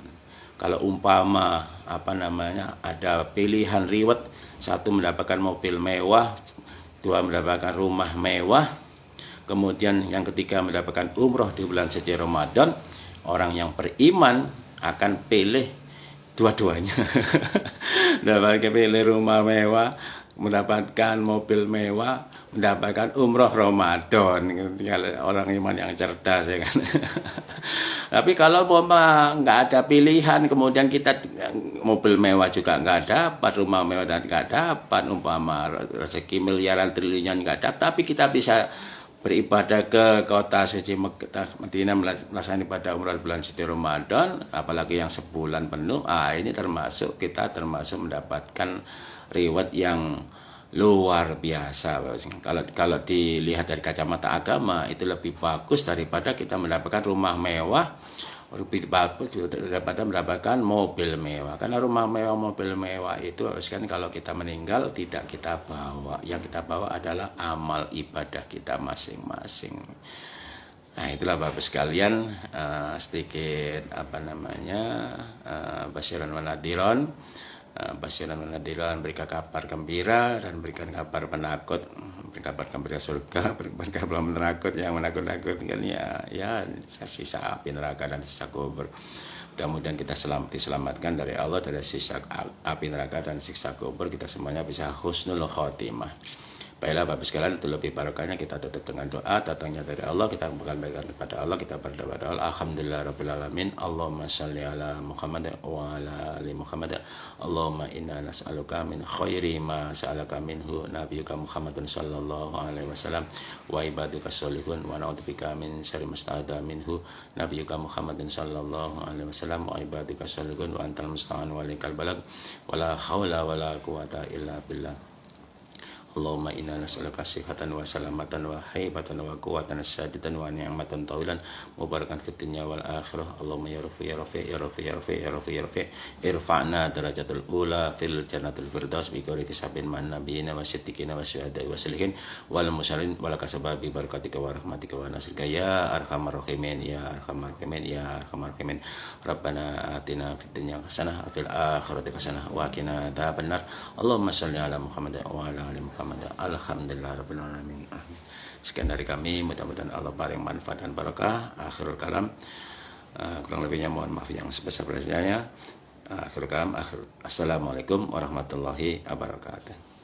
Kalau umpama ada pilihan reward, satu mendapatkan mobil mewah, dua mendapatkan rumah mewah, kemudian yang ketiga mendapatkan umroh di bulan suci Ramadan, orang yang beriman akan pilih dua-duanya. Mendapatkan pilih rumah mewah, mendapatkan mobil mewah, mendapatkan umroh Ramadan. Orang iman yang cerdas, ya kan. Tapi kalau nggak ada pilihan, kemudian kita mobil mewah juga nggak dapat, rumah mewah dan nggak dapat, umpama rezeki miliaran triliunan nggak dapat, tapi kita bisa beribadah ke kota suci Mekah Madinah, melaksanakan ibadah umrah bulan suci Ramadan, apalagi yang sebulan penuh. Ini kita termasuk mendapatkan reward yang luar biasa. Kalau dilihat dari kacamata agama, itu lebih bagus daripada kita mendapatkan rumah mewah, lebih bagus daripada mendapatkan mobil mewah. Karena rumah mewah, mobil mewah itu kan kalau kita meninggal tidak kita bawa. Yang kita bawa adalah amal ibadah kita masing-masing. Nah, itulah Bapak sekalian, sedikit basyiran wa nadhiran. Basyiran wa nadhiran, berikan kabar gembira dan berikan kabar penakut, berikan kabar gembira surga, berikan kabar menakut, yang menakut-nakutkan ya sisa api neraka dan sisa kubur. Mudah-mudahan kita diselamatkan dari Allah, dari sisa api neraka dan siksa kubur. Kita semuanya bisa husnul khotimah. Baiklah Bapak sekalian, itu lebih barokahnya kita tutup dengan doa, datangnya dari Allah, kita bukan baikkan kepada Allah, kita berdoa kepada Allah. Alhamdulillah Rabbil Alamin. Allahumma salli ala Muhammad wa ala ali Muhammad. Allahumma inna nas'aluka min khairi ma sa'alaka minhu nabiyuka Muhammadun sallallahu alaihi wasallam wa ibaduka sholihun, wa na'udzubika min syarri masta'adha minhu nabiyuka Muhammadun sallallahu alaihi wasallam wa ibaduka sholihun, wa antal musta'an wa alaikal balag, wa la hawla wa la quwata illa billah. Allahumma inna nas'aluka sihhatan wa salamatan wa haibatan wa quwwatan syadidatan wa ni'matan tawilan mubarakan fid dunya wal akhirah. Allahumma ya Rabbi ya Rafi ya Rafi ya Rafi ya Rafi ya Rafi irfa'na darajatul ula fil jannatul firdaus bi ghairi hisabin man nabiyina wa siddiqina wa syuhada'i wa salihin wal mursalin wal kasababi barakatika wa rahmatika wa nasrika ya arhamar rahimin ya arhamar rahimin ya arhamar rahimin. Rabbana atina fid dunya hasanah wa fil akhirati hasanah wa qina adzabannar. Allahumma shalli ala Muhammad wa ala ali Muhammad. Alhamdulillahirabbil alamin. Amin. Sekian dari kami, mudah-mudahan Allah paling manfaat dan barakah. Akhirul kalam, kurang lebihnya mohon maaf yang sebesar-besarnya. Akhirul kalam, assalamualaikum warahmatullahi wabarakatuh.